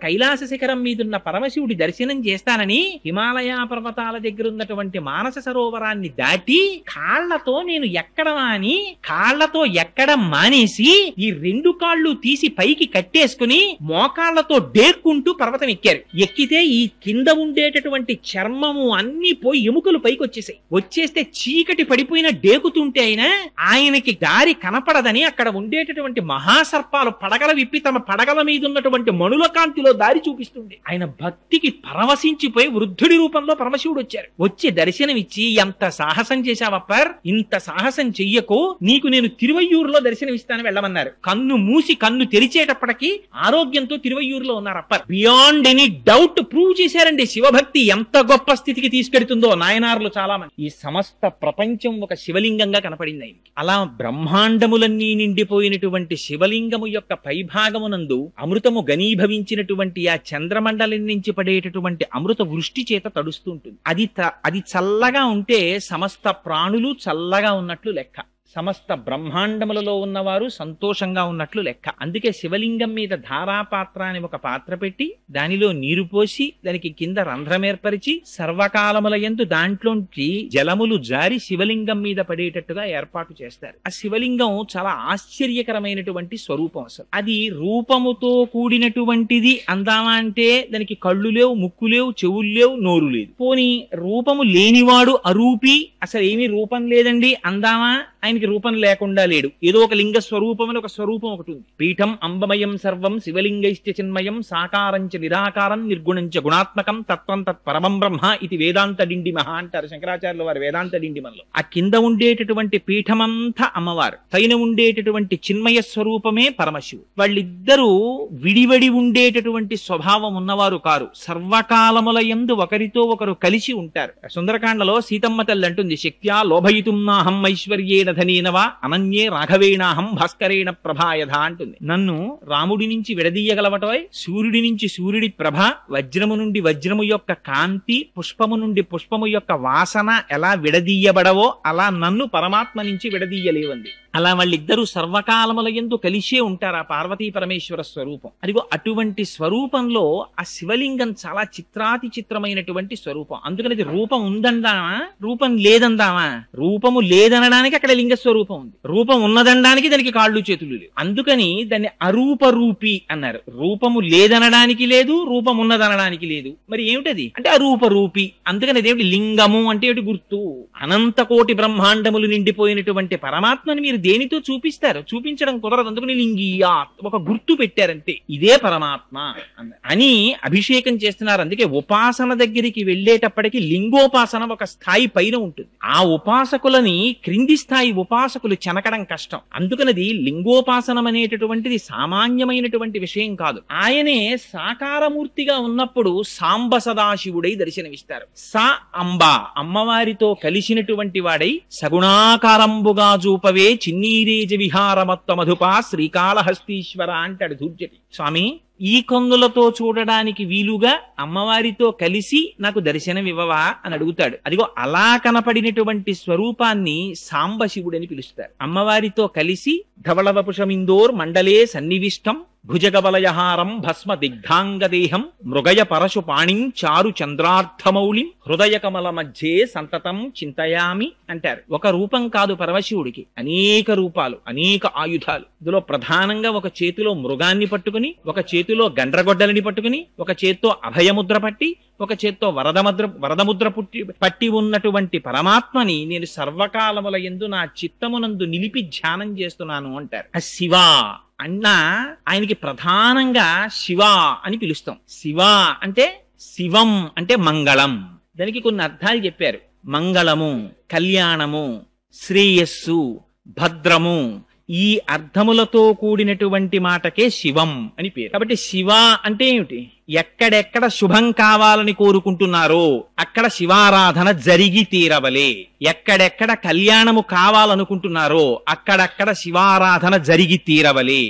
కైలాస శిఖరం మీదున్న పరమశివుడి దర్శనం చేస్తానని హిమాలయ పర్వతాల దగ్గర ఉన్నటువంటి మానస సరోవరాన్ని దాటి కాళ్లతో నేను ఎక్కడమా అని కాళ్లతో ఎక్కడం మానేసి ఈ 2 కాళ్ళు తీసి పైకి కట్టేసుకుని మోకాళ్లతో డేక్కుంటూ పర్వతం ఎక్కారు. ఎక్కితే ఈ కింద ఉండేటటువంటి చర్మము అన్ని పోయి ఎముకలు పైకి వచ్చేస్తే చీకటి పడిపోయిన డేకుతుంటే ఆయనకి దారి కనపడదని అక్కడ ఉండేటటువంటి మహాసర్పాలు పడగల విప్పి తమ పడగల మీద ఉన్నటువంటి మణుల కాంతిలో దారి చూపిస్తుంది. ఆయన భక్తికి పరవశించిపోయి వృద్ధుడి రూపంలో పరమశివుడు వచ్చారు. వచ్చి దర్శనమిచ్చి, ఎంత సాహసం చేశావప్పర్, ఇంత సాహసం చెయ్యకు, నీకు నేను తిరువయ్యూరులో దర్శనమిస్తాను వెళ్ళమన్నారు. కన్ను మూసి కన్ను తెరిచేటప్పటికి ఆరోగ్యంతో తిరువయ్యూరులో ఉన్నారు upper. Beyond any doubt prove చేశారండి. శివభక్తి ఎంత గొప్ప స్థితికి తీసుకెడుతుందో నాయనార్లు చాలా మంది. ఈ సమస్త ప్రపంచం ఒక శివలింగంగా కనపడింది ఆయనకి. అలా బ్రహ్మాండములన్నీ నిండిపోయినటువంటి శివలింగము యొక్క పైభాగమునందు అమృతము ఘనీభవించినటువంటి ఆ చంద్రమండలం నుంచి పడేటటువంటి అమృత వృష్టి చేత తడుస్తుంటుంది. అది చల్లగా ఉంటే సమస్త ప్రాణులు చల్లగా ఉన్నట్లు లెక్క. సమస్త బ్రహ్మాండములలో ఉన్నవారు సంతోషంగా ఉన్నట్లు లెక్క. అందుకే శివలింగం మీద ధారాపాత్ర అని ఒక పాత్ర పెట్టి దానిలో నీరు పోసి దానికి కింద రంధ్రం ఏర్పరిచి సర్వకాలముల యందు దాంట్లోంచి జలములు జారి శివలింగం మీద పడేటట్టుగా ఏర్పాటు చేస్తారు. ఆ శివలింగం చాలా ఆశ్చర్యకరమైనటువంటి స్వరూపం. అసలు అది రూపముతో కూడినటువంటిది అందామా అంటే దానికి కళ్ళు లేవు, ముక్కు లేవు, చెవులు లేవు, నోరు లేదు. పోనీ రూపము లేనివాడు అరూపి, అసలు ఏమీ రూపం లేదండి అందామా, ఆయనకి రూపం లేకుండా లేడు. ఏదో ఒక లింగ స్వరూపం అని ఒక స్వరూపం ఒకటి ఉంది. పీఠం అంబమయం సర్వం శివలింగైశ్చ చిన్మయం సాకారంచ నిరాకారం నిర్గుణంచ గుణాత్మకం తత్వం తత్ పరమం బ్రహ్మ ఇది వేదాంత డిండిమహ అంటారు శంకరాచార్యుల వారు వేదాంత డిండిమల్లో. ఆ కింద ఉండేటటువంటి పీఠమంతా అమ్మవారు, పైన ఉండేటటువంటి చిన్మయ స్వరూపమే పరమశివుడు. వాళ్ళిద్దరూ విడివడి ఉండేటటువంటి స్వభావం ఉన్నవారు కారు. సర్వకాలముల యందు ఒకరితో ఒకరు కలిసి ఉంటారు. సుందరకాండలో సీతమ్మ తల్లి అంటుంది, శక్త్యా లోభయితుం నాహం ఐశ్వర్యేన ధనేనవా అనన్యే రాఘవేణాహం భాస్కరేణ ప్రభాయధ అంటుంది. నన్ను రాముడి నుంచి విడదీయగలవటోయ్, సూర్యుడి నుంచి సూర్యుడి ప్రభ, వజ్రము నుండి వజ్రము యొక్క కాంతి, పుష్పము నుండి పుష్పము యొక్క వాసన ఎలా విడదీయబడవో అలా నన్ను పరమాత్మ నుంచి విడదీయలేవంది. అలా వాళ్ళిద్దరూ సర్వకాలముల యందు కలిసే ఉంటారు. ఆ పార్వతీ పరమేశ్వర స్వరూపం అదిగో అటువంటి స్వరూపంలో ఆ శివలింగం చాలా చిత్రాతి చిత్రమైనటువంటి స్వరూపం. అందుకని అది రూపం ఉందందామా, రూపం లేదందామా? రూపము లేదనడానికి అక్కడ లింగ స్వరూపం ఉంది, రూపం ఉన్నదనడానికి దానికి కాళ్ళు చేతులు లేవు. అందుకని దాన్ని అరూపరూపి అన్నారు. రూపము లేదనడానికి లేదు, రూపం ఉన్నదనడానికి లేదు. మరి ఏమిటది అంటే అరూపరూపి. అందుకని అదేమిటి లింగము అంటే ఏమిటి గుర్తు? అనంత కోటి బ్రహ్మాండములు నిండిపోయినటువంటి పరమాత్మని మీరు దేనితో చూపిస్తారు? చూపించడం కుదరదు. అందుకని లింగియా ఒక గుర్తు పెట్టారంతే, ఇదే పరమాత్మ అని అభిషేకం చేస్తున్నారు. అందుకే ఉపాసన దగ్గరికి వెళ్ళేటప్పటికి లింగోపాసన ఒక స్థాయి పైన ఉంటుంది. ఆ ఉపాసకులని క్రింది స్థాయి ఉపాసకులు చెనకడం కష్టం. అందుకనది లింగోపాసనం అనేటటువంటిది సామాన్యమైనటువంటి విషయం కాదు. ఆయనే సాకారమూర్తిగా ఉన్నప్పుడు సాంబ సదాశివుడై దర్శనమిస్తారు. సా అంబా అమ్మవారితో కలిసినటువంటి వాడై సగుణాకారంబుగా చూపవే చిన్నీరేజ విహారమత్వ మధుపా శ్రీకాళహస్తీశ్వర అంటాడు ధూర్జటి స్వామి. ఈ కన్నులతో చూడడానికి వీలుగా అమ్మవారితో కలిసి నాకు దర్శనం ఇవ్వవా అని అడుగుతాడు. అదిగో అలా కనపడినటువంటి స్వరూపాన్ని సాంబశివుడని పిలుస్తారు. అమ్మవారితో కలిసి ధవళవపుషమిందోర్ మండలే సన్నివిష్టం భుజగబలయహారం భస్మ దిగ్ధాంగదేహం మృగయ పరశు పాణిం చారు చంద్రార్థమౌళిం హృదయ కమల మధ్యే సంతతం చింతయామి అంటారు. ఒక రూపం కాదు పరమశివుడికి, అనేక రూపాలు, అనేక ఆయుధాలు. ఇందులో ప్రధానంగా ఒక చేతిలో మృగాన్ని పట్టుకుని, ఒక చేతిలో గండ్రగొడ్డలని పట్టుకుని, ఒక చేత్తో అభయముద్ర పట్టి, ఒక చేత్తో వరదముద్ర పట్టి ఉన్నటువంటి పరమాత్మని నేను సర్వకాలముల యందు నా చిత్తమునందు నిలిపి ధ్యానం చేస్తున్నాను అంటారు. ఆ శివ అన్న ఆయనకి ప్రధానంగా శివ అని పిలుస్తాం. శివ అంటే శివం అంటే మంగళం. దానికి కొన్ని అర్థాలు చెప్పారు. మంగళము, కళ్యాణము, శ్రేయస్సు, భద్రము, ఈ అర్థములతో కూడినటువంటి మాటకే శివం అని పేరు. కాబట్టి శివ అంటే ఏమిటి? ఎక్కడెక్కడ శుభం కావాలని కోరుకుంటున్నారో అక్కడ శివారాధన జరిగి తీరవలే. ఎక్కడెక్కడ కళ్యాణము కావాలనుకుంటున్నారో అక్కడక్కడ శివారాధన జరిగి తీరవలే.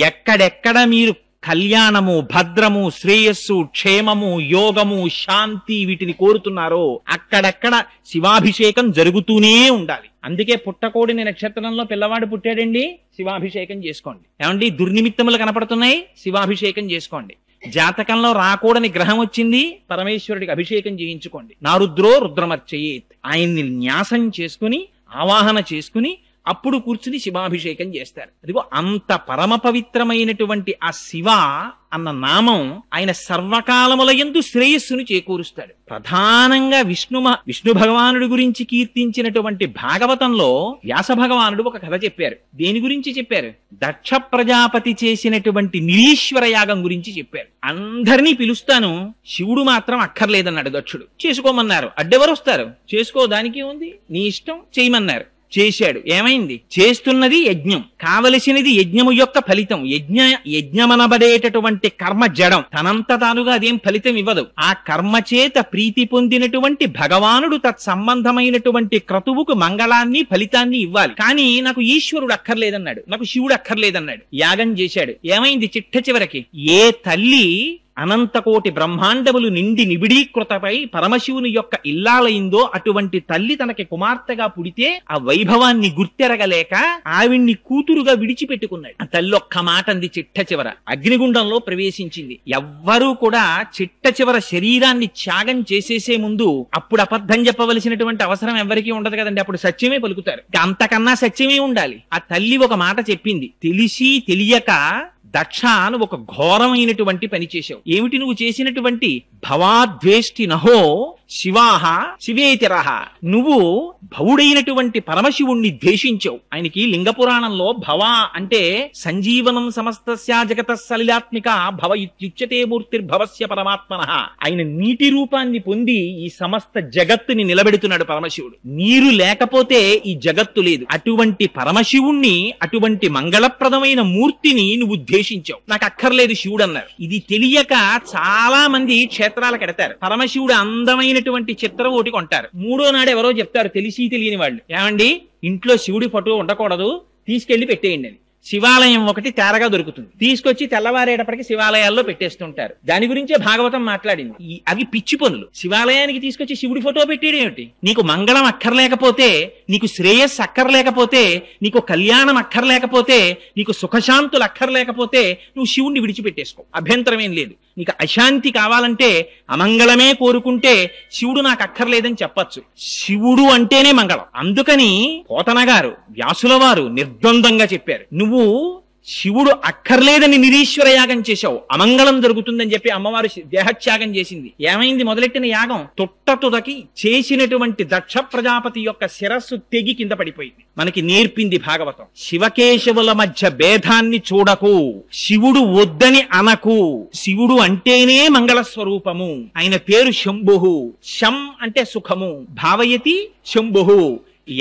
ఎక్కడెక్కడ మీరు కళ్యాణము, భద్రము, శ్రేయస్సు, క్షేమము, యోగము, శాంతి వీటిని కోరుతున్నారో అక్కడక్కడ శివాభిషేకం జరుగుతూనే ఉండాలి. అందుకే పుట్టకోడిని నక్షత్రంలో పిల్లవాడు పుట్టాడండి, శివాభిషేకం చేసుకోండి. ఏమండి దుర్నిమిత్తములు కనపడుతున్నాయి, శివాభిషేకం చేసుకోండి. జాతకంలో రాకూడని గ్రహం వచ్చింది, పరమేశ్వరుడికి అభిషేకం చేయించుకోండి. నారుద్రో రుద్రమర్చయేత్. ఆయన్ని న్యాసం చేసుకుని ఆవాహన చేసుకుని అప్పుడు కూర్చుని శివాభిషేకం చేస్తారు. అదిగో అంత పరమ పవిత్రమైనటువంటి ఆ శివ అన్న నామం ఆయన సర్వకాలముల యందు శ్రేయస్సును చేకూరుస్తాడు. ప్రధానంగా విష్ణు భగవానుడి గురించి కీర్తించినటువంటి భాగవతంలో వ్యాస భగవానుడు ఒక కథ చెప్పారు. దేని గురించి చెప్పారు? దక్ష ప్రజాపతి చేసినటువంటి నిరీశ్వర యాగం గురించి చెప్పారు. అందరినీ పిలుస్తాను, శివుడు మాత్రం అక్కర్లేదన్నాడు దక్షుడు. చేసుకోమన్నారు. అడ్డెవరు వస్తారు? చేసుకో, దానికి ఉంది, నీ ఇష్టం, చేయమన్నారు. చేశాడు. ఏమైంది? చేస్తున్నది యజ్ఞం, కావలసినది యజ్ఞము యొక్క ఫలితం. యజ్ఞమనబడేటటువంటి కర్మ జడం, తనంత తానుగా అదేం ఫలితం ఇవ్వదు. ఆ కర్మ చేత ప్రీతి పొందినటువంటి భగవానుడు తత్సంబంధమైనటువంటి క్రతువుకు మంగళాన్ని ఫలితాన్ని ఇవ్వాలి. కానీ నాకు ఈశ్వరుడు అక్కర్లేదన్నాడు, నాకు శివుడు అక్కర్లేదన్నాడు. యాగం చేశాడు. ఏమైంది? చిట్ట చివరికి ఏ తల్లి అనంతకోటి బ్రహ్మాండములు నిండి నిబిడీకృతపై పరమశివుని యొక్క ఇల్లాలైందో అటువంటి తల్లి తనకి కుమార్తెగా పుడితే ఆ వైభవాన్ని గుర్తెరగలేక ఆవిడ్ని కూతురుగా విడిచిపెట్టుకున్నాడు. ఆ తల్లి ఒక్క మాట అంది చిట్ట చివర, అగ్నిగుండంలో ప్రవేశించింది. ఎవ్వరూ కూడా చిట్ట చివర శరీరాన్ని త్యాగం చేసేసే ముందు అప్పుడు అబద్ధం చెప్పవలసినటువంటి అవసరం ఎవరికీ ఉండదు కదండి. అప్పుడు సత్యమే పలుకుతారు. అంతకన్నా సత్యమే ఉండాలి. ఆ తల్లి ఒక మాట చెప్పింది, తెలిసి తెలియక దక్ష అని ఒక ఘోరమైనటువంటి పని చేశావు. ఏమిటి నువ్వు చేసినటువంటి? భవాద్వేష్టి నహో శివాహ శివేతిరహ. నువ్వు భవుడైనటువంటి పరమశివుణ్ణి ద్వేషించావు. ఆయనకి లింగ పురాణంలో భవ అంటే సంజీవనం సమస్తస్య జగత సలిలాత్మిక భవ ఇత్యుచ్యతే మూర్తిర్భవస్య పరమాత్మనః. ఆయన నీటి రూపాన్ని పొంది ఈ సమస్త జగత్తుని నిలబెడుతున్నాడు పరమశివుడు. నీరు లేకపోతే ఈ జగత్తు లేదు. అటువంటి పరమశివుణ్ణి, అటువంటి మంగళప్రదమైన మూర్తిని నువ్వు ద్వేషించావు. నాకు అక్కర్లేదు శివుడు అన్నారు. ఇది తెలియక చాలా మంది క్షేత్రాలకు ఎడతారు. పరమశివుడు అందమైన చిత్రం ఒకటి కొంటారు. మూడో నాడు ఎవరో చెప్తారు, తెలిసి తెలియని వాళ్ళు, ఏమండి ఇంట్లో శివుడి ఫోటో ఉండకూడదు, తీసుకెళ్లి పెట్టేయండి అని. శివాలయం ఒకటి తేరగా దొరుకుతుంది, తీసుకొచ్చి తెల్లవారేటప్పటికి శివాలయాల్లో పెట్టేస్తుంటారు. దాని గురించే భాగవతం మాట్లాడింది. అవి పిచ్చి పనులు. శివాలయానికి తీసుకొచ్చి శివుడి ఫోటో పెట్టేయడం ఏమిటి? నీకు మంగళం అక్కర్లేకపోతే, నీకు శ్రేయస్సు అక్కర్లేకపోతే, నీకు కళ్యాణం అక్కర్లేకపోతే, నీకు సుఖశాంతులు అక్కర్లేకపోతే నువ్వు శివుణ్ణి విడిచిపెట్టేసుకో, అభ్యంతరం ఏం లేదు. నీకు అశాంతి కావాలంటే, అమంగళమే కోరుకుంటే శివుడు నాకు అక్కర్లేదని చెప్పచ్చు. శివుడు అంటేనే మంగళం. అందుకని పోతన గారు, వ్యాసుల వారు నిర్ద్వందంగా చెప్పారు, నువ్వు శివుడు అక్కర్లేదని నిరీశ్వర యాగం చేశావు, అమంగళం జరుగుతుందని చెప్పి అమ్మవారు దేహత్యాగం చేసింది. ఏమైంది? మొదలెట్టిన యాగం తొట్టతుదకి చేసినటువంటి దక్ష ప్రజాపతి యొక్క శిరస్సు తెగి కింద పడిపోయింది. మనకి నేర్పింది భాగవతం. శివకేశవుల మధ్య భేదాన్ని చూడకు, శివుడు వద్దని అనకు. శివుడు అంటేనే మంగళ స్వరూపము. ఆయన పేరు శంభుః. శం అంటే సుఖము, భావయతి శంభుః.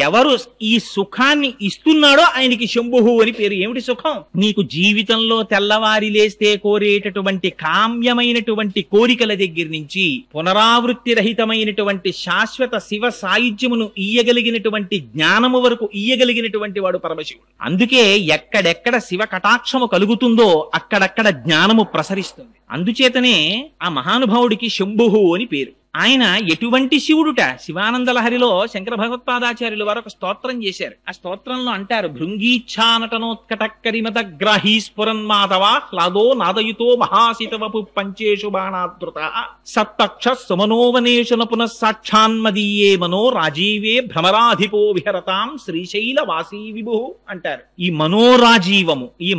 ఎవరు ఈ సుఖాన్ని ఇస్తున్నాడో ఆయనకి శంభుః అని పేరు. ఏమిటి సుఖం? నీకు జీవితంలో తెల్లవారి లేస్తే కోరేటటువంటి కామ్యమైనటువంటి కోరికల దగ్గర నుంచి పునరావృత్తి రహితమైనటువంటి శాశ్వత శివ సాయుధ్యమును ఇయ్యగలిగినటువంటి జ్ఞానము వరకు ఇయ్యగలిగినటువంటి వాడు పరమశివుడు. అందుకే ఎక్కడెక్కడ శివ కటాక్షము కలుగుతుందో అక్కడక్కడ జ్ఞానము ప్రసరిస్తుంది. అందుచేతనే ఆ మహానుభావుడికి శంభుః అని పేరు. ఆయన ఎటువంటి శివుడుట? శివానంద లహరిలో శంకర భగవత్పాదాచార్యులు వారు ఒక స్తోత్రం చేశారు. ఆ స్తోత్రంలో అంటారు, భృంగీచ్ఛానటనోత్కటక్కరిమత గ్రాహీ స్ఫురన్మాధవ హ్లాదో నాదయుతో మహాసితవపు పంచేషు బాణాదృత సప్తక్ష సుమనోవనేషున పునఃసాక్షాన్మదీయే మనో రాజీవే భ్రమరాధిపో విహరతాం శ్రీశైల వాసీ విభు అంటారు. ఈ మనోరాజీవము, ఈ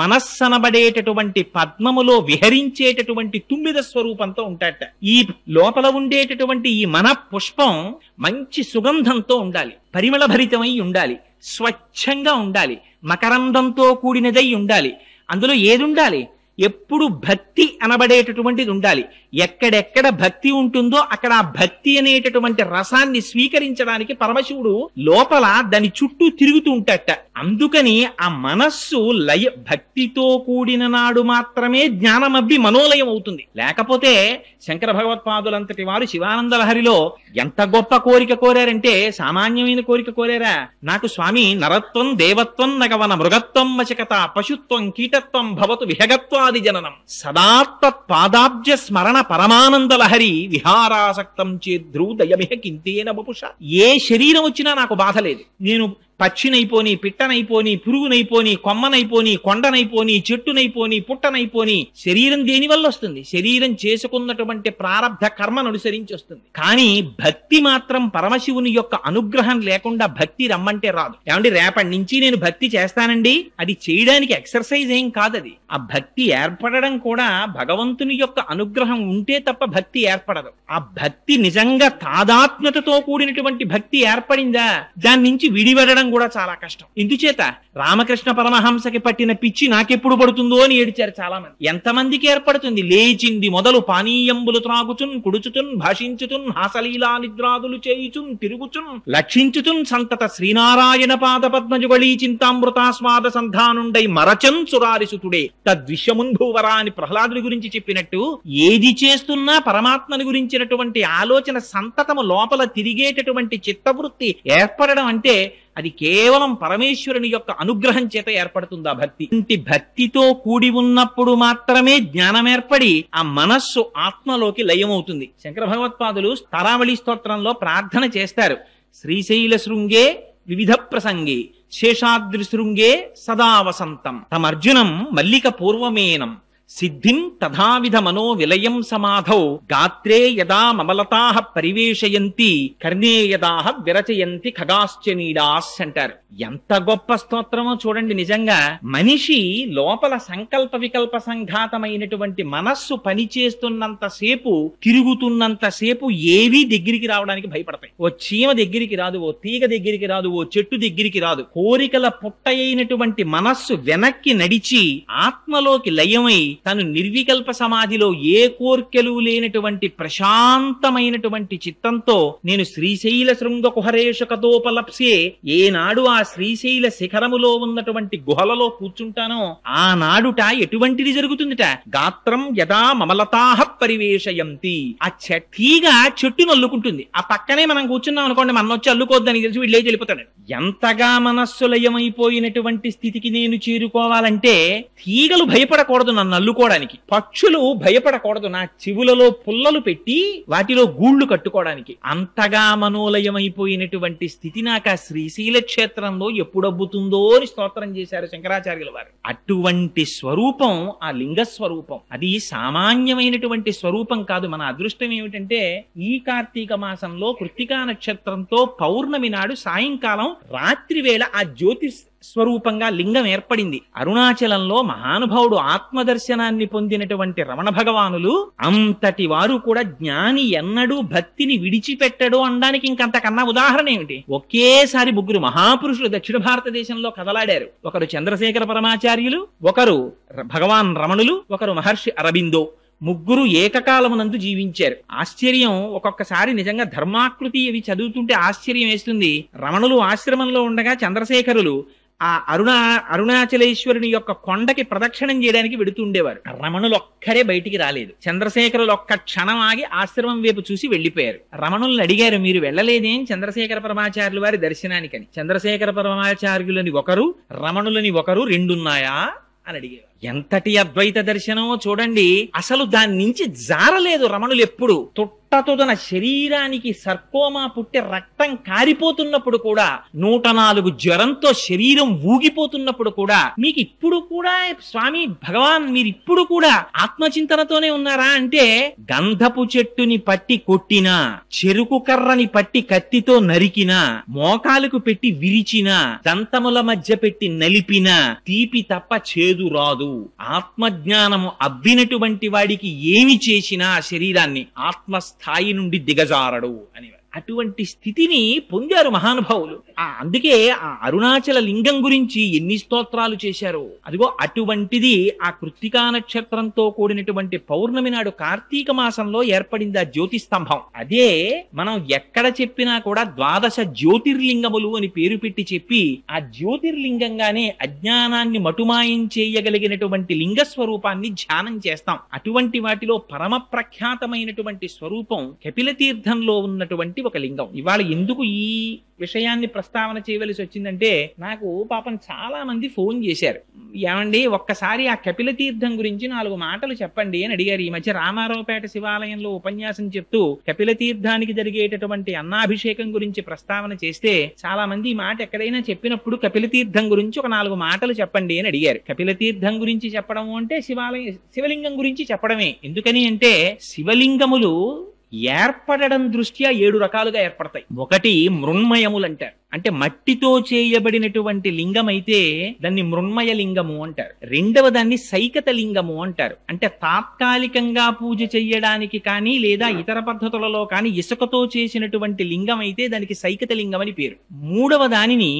మనస్సనబడేటటువంటి పద్మములో విహరించేటటువంటి తుమ్మిద స్వరూపంతో ఉంటాట. ఈ లోపల ఉండేటటువంటి ఈ మన పుష్పం మంచి సుగంధంతో ఉండాలి, పరిమళ భరితమై ఉండాలి, స్వచ్ఛంగా ఉండాలి, మకరందంతో కూడినదై ఉండాలి. అందులో ఏది ఉండాలి? ఎప్పుడు భక్తి అనబడేటటువంటిది ఉండాలి. ఎక్కడెక్కడ భక్తి ఉంటుందో అక్కడ ఆ భక్తి అనేటటువంటి రసాన్ని స్వీకరించడానికి పరమశివుడు లోపల దాని చుట్టూ తిరుగుతూ ఉంటాట. అందుకని ఆ మనస్సు భక్తితో కూడిన నాడు మాత్రమే జ్ఞానమబ్బి మనోలయం అవుతుంది. లేకపోతే శంకర భగవత్పాదులంతటి వారు శివానంద లహరిలో ఎంత గొప్ప కోరిక కోరారంటే, సామాన్యమైన కోరిక కోరారా? నాకు స్వామి నరత్వం దేవత్వం నగవన మృగత్వం వశకత పశుత్వం కీటత్వం భవతు విహగత్వాది జననం సదాత్తత్ పాదాబ్జ స్మరణ పరమానంద లహరి విహారాసక్తం చేద్రు దయమిహ కింతేన వపుష. ఏ శరీరం వచ్చినా నాకు బాధ లేదు. నేను పక్షినైపోని, పిట్టనైపోని, పురుగునైపోని, కొమ్మనైపోని, కొండనైపోని, చెట్టునైపోని, పుట్టనైపోని. శరీరం దేని వల్ల వస్తుంది? శరీరం చేసుకున్నటువంటి ప్రారబ్ధ కర్మను అనుసరించి వస్తుంది. కానీ భక్తి మాత్రం పరమశివుని యొక్క అనుగ్రహం లేకుండా భక్తి రమ్మంటే రాదు. ఏమండి, రేపటి నుంచి నేను భక్తి చేస్తానండి, అది చేయడానికి ఎక్సర్సైజ్ ఏం కాదది. ఆ భక్తి ఏర్పడడం కూడా భగవంతుని యొక్క అనుగ్రహం ఉంటే తప్ప భక్తి ఏర్పడదు. ఆ భక్తి నిజంగా తాదాత్మ్యతతో కూడినటువంటి భక్తి ఏర్పడిందా, దాని నుంచి విడిపడడం కూడా చాలా కష్టం. ఇందుచేత రామకృష్ణ పరమహంసకి పట్టిన పిచ్చి నాకెప్పుడు పడుతుందో అని ఏడిచారు చాలా మంది. ఎంతమందికి ఏర్పడుతుంది? లేచింది మొదలు పానీయంబులు త్రాగుచున్, కుడుచుతున్, భాషించుతున్, హాసలీలా నిద్రాదులు చేయుచున్, తిరుగుచున్, లక్షించుతున్, సంతత శ్రీనారాయణ పాద పద్మజుగళీ చింతామృతాస్వాద సంధానుండై మరచన్ సురారిసుతుడే తద్విశ్వముంధువరా అని ప్రహ్లాదుడి గురించి చెప్పినట్టు, ఏది చేస్తున్నా పరమాత్మని గురించినటువంటి ఆలోచన సంతతము లోపల తిరిగేటటువంటి చిత్తవృత్తి ఏర్పడడం అంటే అది కేవలం పరమేశ్వరుని యొక్క అనుగ్రహం చేత ఏర్పడుతుంది ఆ భక్తి. ఇంటి భక్తితో కూడి ఉన్నప్పుడు మాత్రమే జ్ఞానం ఏర్పడి ఆ మనస్సు ఆత్మలోకి లయమవుతుంది. శంకర భగవత్పాదులు తారావళి స్తోత్రంలో ప్రార్థన చేస్తారు. శ్రీశైల శృంగే వివిధ ప్రసంగే శేషాద్రి శృంగే సదా వసంతం తమర్జునం మల్లిక పూర్వమేనం సిద్ధిం తథావిధ మనో విలయం సమాధౌ గాత్రే యదా మమలతాః పరివేశయంతి కర్ణే యదాః విరచయంతి ఖగాశ్చనీడాస్ అంటారు. ఎంత గొప్ప స్తోత్రమో చూడండి. నిజంగా మనిషి లోపల సంకల్ప వికల్ప సంఘాతమైనటువంటి మనస్సు పనిచేస్తున్నంతసేపు, తిరుగుతున్నంతసేపు ఏవీ దగ్గరికి రావడానికి భయపడతాయి. ఓ చీమ దగ్గరికి రాదు, ఓ తీగ దగ్గరికి రాదు, ఓ చెట్టు దగ్గరికి రాదు. కోరికల పుట్టయినటువంటి మనస్సు వెనక్కి నడిచి ఆత్మలోకి లయమై తను నిర్వికల్ప సమాధిలో ఏ కోర్కెలు లేనటువంటి ప్రశాంతమైనటువంటి చిత్తంతో నేను శ్రీశైల శృంగ కుహరేషకతోపలప్సే, ఏనాడు ఆ శ్రీశైల శిఖరములో ఉన్నటువంటి గుహలలో కూర్చుంటానో ఆనాడుట ఎటువంటిది జరుగుతుందిట. గాత్రం యదా మమలతాః పరివేశయంతి, ఆ తీగ చెట్టును అల్లుకుంటుంది. ఆ పక్కనే మనం కూర్చున్నాం అనుకోండి, మనం వచ్చి అల్లుకోద్దని తెలిసి వీళ్ళే వెళ్ళిపోతాడు. ఎంతగా మనస్సు లయమైపోయినటువంటి స్థితికి నేను చేరుకోవాలంటే తీగలు భయపడకూడదు నన్ను అల్లుకోవడానికి, పక్షులు భయపడకూడదు నా చెవులలో పుల్లలు పెట్టి వాటిలో గూళ్లు కట్టుకోవడానికి. అంతగా మనోలయమైపోయినటువంటి స్థితి నాకు ఆ శ్రీశైల క్షేత్రంలో ఎప్పుడబ్బుతుందో అని స్తోత్రం చేశారు శంకరాచార్యుల వారు. అటువంటి స్వరూపం ఆ లింగ స్వరూపం. అది సామాన్యమైనటువంటి స్వరూపం కాదు. మన అదృష్టం ఏమిటంటే ఈ కార్తీక మాసంలో కృత్తికా నక్షత్రంతో పౌర్ణమి నాడు సాయంకాలం రాత్రి వేళ ఆ జ్యోతి స్వరూపంగా లింగం ఏర్పడింది. అరుణాచలంలో మహానుభావుడు ఆత్మదర్శనాన్ని పొందినటువంటి రమణ భగవానులు అంతటి వారు కూడా జ్ఞాని ఎన్నడూ భక్తిని విడిచిపెట్టడు అనడానికి ఇంకంతకన్నా ఉదాహరణ ఏమిటి? ఒకేసారి ముగ్గురు మహాపురుషులు దక్షిణ భారతదేశంలో కదలాడారు. ఒకరు చంద్రశేఖర పరమాచార్యులు, ఒకరు భగవాన్ రమణులు, ఒకరు మహర్షి అరబిందో. ముగ్గురు ఏకకాలమునందు జీవించారు. ఆశ్చర్యం, ఒక్కొక్కసారి నిజంగా ధర్మాకృతి అవి చదువుతుంటే ఆశ్చర్యం వేస్తుంది. రమణులు ఆశ్రమంలో ఉండగా చంద్రశేఖరులు ఆ అరుణాచలేశ్వరుని యొక్క కొండకి ప్రదక్షిణం చేయడానికి వెడుతుండేవారు. రమణులు ఒక్కరే బయటికి రాలేదు. చంద్రశేఖరులు ఒక్క క్షణం ఆగి ఆశ్రమం వైపు చూసి వెళ్లిపోయారు. రమణుల్ని అడిగారు, మీరు వెళ్ళలేదేం చంద్రశేఖర పరమాచార్యుల వారి దర్శనానికని. చంద్రశేఖర పరమాచార్యులని ఒకరు, రమణులని ఒకరు, రెండున్నాయా అని అడిగారు. ఎంతటి అద్వైత దర్శనమో చూడండి. అసలు దాని నుంచి జారలేదు రమణులు ఎప్పుడు. తొట్టతొదన శరీరానికి సర్కోమా పుట్టి రక్తం కారిపోతున్నప్పుడు కూడా, 104 జ్వరంతో శరీరం ఊగిపోతున్నప్పుడు కూడా, మీకు ఇప్పుడు కూడా స్వామి భగవాన్ మీరు ఇప్పుడు కూడా ఆత్మచింతనతోనే ఉన్నారా అంటే, గంధపు చెట్టుని పట్టి కొట్టినా, చెరుకు కర్రని పట్టి కత్తితో నరికినా, మోకాలకు పెట్టి విరిచినా, దంతముల మధ్య పెట్టి నలిపినా తీపి తప్ప చేదు రాదు. ఆత్మజ్ఞానము అబ్బినటువంటి వాడికి ఏమి చేసినా శరీరాన్ని ఆత్మస్థాయి నుండి దిగజారడు అని. అటువంటి స్థితిని పొందారు మహానుభావులు. అందుకే ఆ అరుణాచల లింగం గురించి ఎన్ని స్తోత్రాలు చేశారు. అదిగో అటువంటిది ఆ కృత్తికా నక్షత్రంతో కూడినటువంటి పౌర్ణమి నాడు కార్తీక మాసంలో ఏర్పడింది ఆ జ్యోతి స్తంభం. అదే మనం ఎక్కడ చెప్పినా కూడా 12 జ్యోతిర్లింగములు అని పేరు పెట్టి చెప్పి ఆ జ్యోతిర్లింగంగానే అజ్ఞానాన్ని మటుమాయం చేయగలిగినటువంటి లింగ స్వరూపాన్ని ధ్యానం చేస్తాం. అటువంటి వాటిలో పరమ ప్రఖ్యాతమైనటువంటి స్వరూపం కపిల తీర్థంలో ఉన్నటువంటి ఒక లింగం. ఇవాళ ఎందుకు ఈ విషయాన్ని ప్రస్తావన చేయవలసి వచ్చిందంటే, నాకు పాపం చాలా మంది ఫోన్ చేశారు, ఏమండి ఒక్కసారి ఆ కపిల తీర్థం గురించి 4 మాటలు చెప్పండి అని అడిగారు. ఈ మధ్య రామారావుపేట శివాలయంలో ఉపన్యాసం చెప్తూ కపిల తీర్థానికి జరిగేటటువంటి అన్నాభిషేకం గురించి ప్రస్తావన చేస్తే చాలా మంది ఈ మాట ఎక్కడైనా చెప్పినప్పుడు కపిల తీర్థం గురించి ఒక 4 మాటలు చెప్పండి అని అడిగారు. కపిల తీర్థం గురించి చెప్పడం అంటే శివలింగం గురించి చెప్పడమే. ఎందుకని అంటే శివలింగములు ఏర్పడడం దృష్ట్యా 7 రకాలుగా ఏర్పడతాయి. ఒకటి మృన్మయములు అంటారు, అంటే మట్టితో చేయబడినటువంటి లింగం అయితే దాన్ని మృన్మయ లింగము అంటారు. రెండవ దాన్ని సైకత లింగము అంటారు, అంటే తాత్కాలికంగా పూజ చెయ్యడానికి కానీ లేదా ఇతర పద్ధతులలో కానీ ఇసుకతో చేసినటువంటి లింగం అయితే దానికి సైకత లింగం అని పేరు. మూడవ దానిని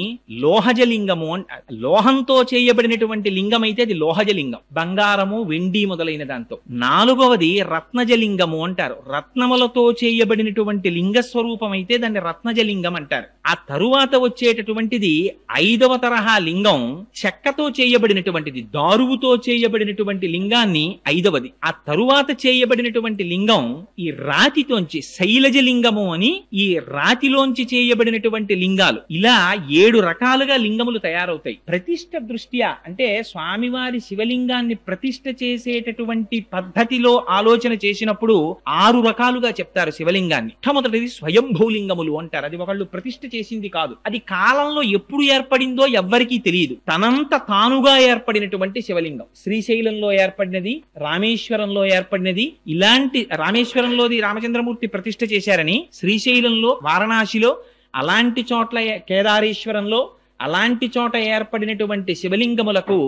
లోహజ లింగము అంటారు. లోహంతో చేయబడినటువంటి లింగం అయితే అది లోహజ లింగం, బంగారము వెండి మొదలైన దాంతో. నాలుగవది రత్నజ లింగము అంటారు, రత్నములతో చేయబడినటువంటి లింగ స్వరూపం అయితే దాన్ని రత్నజ లింగం అంటారు. ఆ తరువాత వచ్చేటటువంటిది 5వ తరహా లింగం చెక్కతో చేయబడినటువంటిది, దారువుతో చేయబడినటువంటి లింగాన్ని 5వది. ఆ తరువాత చేయబడినటువంటి లింగం ఈ రాతితోంచి శైలజ లింగము అని, ఈ రాతిలోంచి చేయబడినటువంటి లింగాలు. ఇలా 7 రకాలుగా లింగములు తయారవుతాయి. ప్రతిష్ఠ దృష్ట్యా అంటే స్వామివారి శివలింగాన్ని ప్రతిష్ఠ చేసేటటువంటి పద్ధతిలో ఆలోచన చేసినప్పుడు 6 రకాలుగా చెప్తారు శివలింగాన్ని. మొట్టమొదటిది స్వయంభూలింగములు అంటారు. అది ఒకళ్ళు ప్రతిష్ఠ చేసింది కాదు, అది కాలంలో ఎప్పుడు ఏర్పడిందో ఎవ్వరికీ తెలియదు, తనంత తానుగా ఏర్పడినటువంటి శివలింగం. శ్రీశైలంలో ఏర్పడినది, రామేశ్వరంలో ఏర్పడినది. ఇలాంటి రామేశ్వరంలోది రామచంద్రమూర్తి ప్రతిష్ఠ చేశారని, శ్రీశైలంలో వారణాసిలో అలాంటి చోట్ల కేదారేశ్వరంలో అలాంటి చోట ఏర్పడినటువంటి శివలింగములకు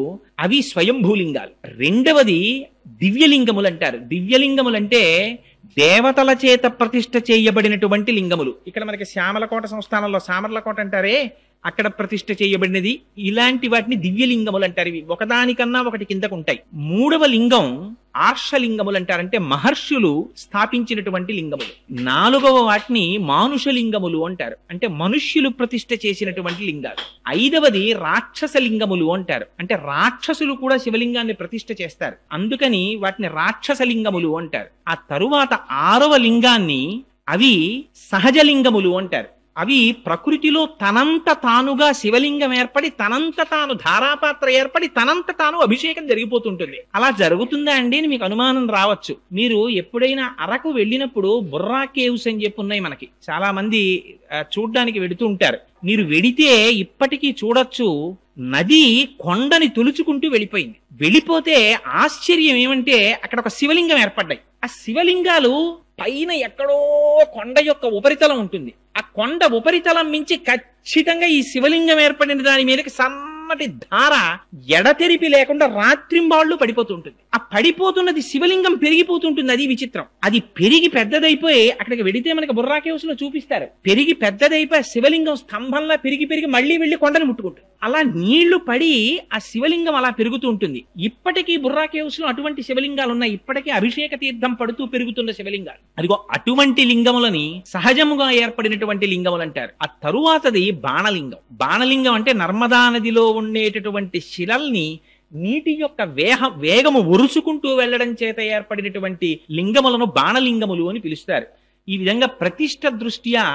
అవి స్వయంభూలింగాలు. రెండవది దివ్యలింగములు అంటారు. దివ్యలింగములంటే దేవతల చేత ప్రతిష్ఠ చేయబడినటువంటి లింగములు. ఇక్కడ మనకి శ్యామలకోట సంస్థానంలో సామర్లకోట అంటారే, అక్కడ ప్రతిష్ఠ చేయబడినది. ఇలాంటి వాటిని దివ్యలింగములు అంటారు. ఇవి ఒకదానికన్నా ఒకటి కిందకు ఉంటాయి. మూడవ లింగం ఆర్షలింగములు అంటారు, అంటే మహర్షులు స్థాపించినటువంటి లింగములు. నాలుగవ వాటిని మానుషలింగములు అంటారు, అంటే మనుష్యులు ప్రతిష్ఠ చేసినటువంటి లింగాలు. 5వది రాక్షస లింగములు అంటారు, అంటే రాక్షసులు కూడా శివలింగాన్ని ప్రతిష్ఠ చేస్తారు, అందుకని వాటిని రాక్షస లింగములు అంటారు. ఆ తరువాత 6వ లింగాన్ని అవి సహజలింగములు అంటారు. అవి ప్రకృతిలో తనంత తానుగా శివలింగం ఏర్పడి తనంత తాను ధారాపాత్ర ఏర్పడి తనంత తాను అభిషేకం జరిగిపోతుంటుంది. అలా జరుగుతుందా అండి అని మీకు అనుమానం రావచ్చు. మీరు ఎప్పుడైనా అరకు వెళ్ళినప్పుడు బుర్రా కేవ్స్ అని చెప్పి ఉన్నాయి, మనకి చాలా మంది చూడ్డానికి వెడుతూ ఉంటారు. మీరు వెడితే ఇప్పటికీ చూడొచ్చు, నది కొండని తులుచుకుంటూ వెళ్ళిపోయింది. వెళ్ళిపోతే ఆశ్చర్యం ఏమంటే అక్కడ ఒక శివలింగం ఏర్పడ్డాయి. ఆ శివలింగాలు పైన ఎక్కడో కొండ యొక్క ఉపరితలం ఉంటుంది, ఆ కొండ ఉపరితలం మించి ఖచ్చితంగా ఈ శివలింగం ఏర్పడిన దాని మీదకి సన్నటి ధార ఎడతెరిపి లేకుండా రాత్రింబాళ్ళు పడిపోతుంటుంది. ఆ పడిపోతున్నది శివలింగం పెరిగిపోతుంటుంది. అది విచిత్రం. అది పెరిగి పెద్దదైపోయి అక్కడికి వెడితే మనకి బుర్రా కేవ్స్ లో చూపిస్తారు, పెరిగి పెద్దదైపోయి శివలింగం స్తంభంలా పెరిగి పెరిగి మళ్ళీ వెళ్లి కొండను ముట్టుకుంటుంది. అలా నీళ్లు పడి ఆ శివలింగం అలా పెరుగుతూ ఉంటుంది. ఇప్పటికీ బుర్రా కేవ్స్ లో అటువంటి శివలింగాలు ఉన్నాయి. ఇప్పటికీ అభిషేక తీర్థం పడుతూ పెరుగుతున్న శివలింగాలు. అదిగో అటువంటి లింగములని సహజముగా ఏర్పడినటువంటి లింగములు అంటారు. ఆ తరువాతది బాణలింగం. బాణలింగం అంటే నర్మదా నదిలో ఉండేటటువంటి శిలల్ని నీటి యొక్క వేగము ఒరుసుకుంటూ వెళ్లడం చేత ఏర్పడినటువంటి లింగములను బాణలింగములు అని పిలుస్తారు. ఈ విధంగా ప్రతిష్ఠ దృష్ట్యా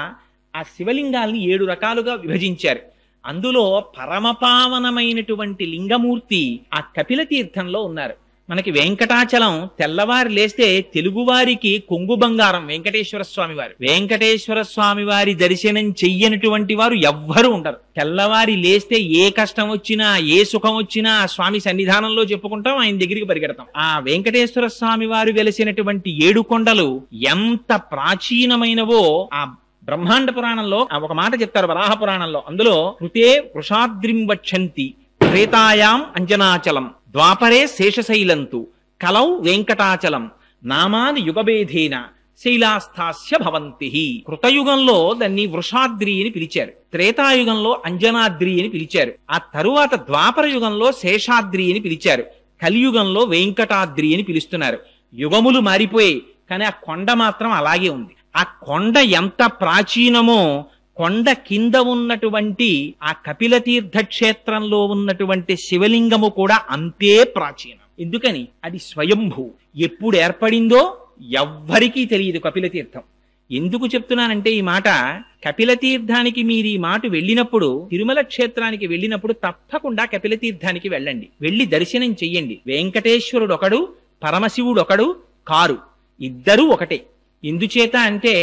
ఆ శివలింగాల్ని 7 రకాలుగా విభజించారు. అందులో పరమపావనమైనటువంటి లింగమూర్తి ఆ కపిల తీర్థంలో ఉన్నారు. మనకి వెంకటాచలం తెల్లవారి లేస్తే తెలుగువారికి కొంగు బంగారం వెంకటేశ్వర స్వామి వారు. వెంకటేశ్వర స్వామి వారి దర్శనం చెయ్యనటువంటి వారు ఎవ్వరూ ఉండరు. తెల్లవారి లేస్తే ఏ కష్టం వచ్చినా ఏ సుఖం వచ్చినా స్వామి సన్నిధానంలో చెప్పుకుంటాం, ఆయన దగ్గరికి పరిగెడతాం. ఆ వెంకటేశ్వర స్వామి వారు వెలిసినటువంటి 7 కొండలు ఎంత ప్రాచీనమైనవో ఆ బ్రహ్మాండ పురాణంలో ఒక మాట చెప్తారు, వరాహ పురాణంలో. అందులో కృతే వృషాద్రిం వక్షంతి త్రేతాయాం అంజనాచలం ద్వాపరే శేషశైలంతు కలౌ వెంకటాచలం నామాని యుగభేదేన శైలాస్థాస్య భవంతి. కృతయుగంలో దాన్ని వృషాద్రి అని పిలిచారు, త్రేతాయుగంలో అంజనాద్రి అని పిలిచారు, ఆ తరువాత ద్వాపర యుగంలో శేషాద్రి అని పిలిచారు, కలియుగంలో వెంకటాద్రి అని పిలుస్తున్నారు. యుగములు మారిపోయాయి, కానీ ఆ కొండ మాత్రం అలాగే ఉంది. ఆ కొండ ఎంత ప్రాచీనమో కొండ కింద ఉన్నటువంటి ఆ కపిల తీర్థ క్షేత్రంలో ఉన్నటువంటి శివలింగము కూడా అంతే ప్రాచీనం. ఎందుకని? అది స్వయంభూ. ఎప్పుడు ఏర్పడిందో ఎవ్వరికీ తెలియదు. కపిల తీర్థం ఎందుకు చెప్తున్నానంటే ఈ మాట, కపిల తీర్థానికి మీరు ఈ మాట వెళ్ళినప్పుడు, తిరుమల క్షేత్రానికి వెళ్ళినప్పుడు తప్పకుండా కపిల తీర్థానికి వెళ్ళండి. వెళ్ళి దర్శనం చెయ్యండి. వెంకటేశ్వరుడు ఒకడు, పరమశివుడు ఒకడు కారు, ఇద్దరూ ఒకటే. ఎందుచేత అంటే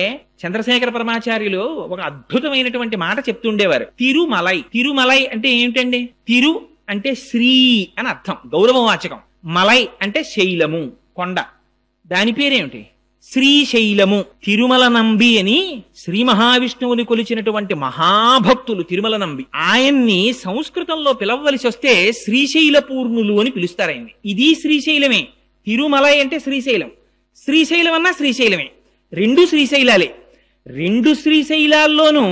చంద్రశేఖర పరమాచార్యులు ఒక అద్భుతమైనటువంటి మాట చెప్తుండేవారు. తిరుమలై. తిరుమలై అంటే ఏమిటండి? తిరు అంటే శ్రీ అని అర్థం, గౌరవవాచకం. మలై అంటే శైలము, కొండ. దాని పేరేమిటి? శ్రీశైలము. తిరుమల నంబి అని శ్రీ మహావిష్ణువుని కొలిచినటువంటి మహాభక్తులు తిరుమల నంబి. ఆయన్ని సంస్కృతంలో పిలవవలసి వస్తే శ్రీశైల పూర్ణులు అని పిలుస్తారు ఆయన్ని. ఇది శ్రీశైలమే. తిరుమలై అంటే శ్రీశైలం, శ్రీశైలం అన్నా శ్రీశైలమే. రెండు శ్రీశైలాలే. రెండు శ్రీశైలాల్లోనూ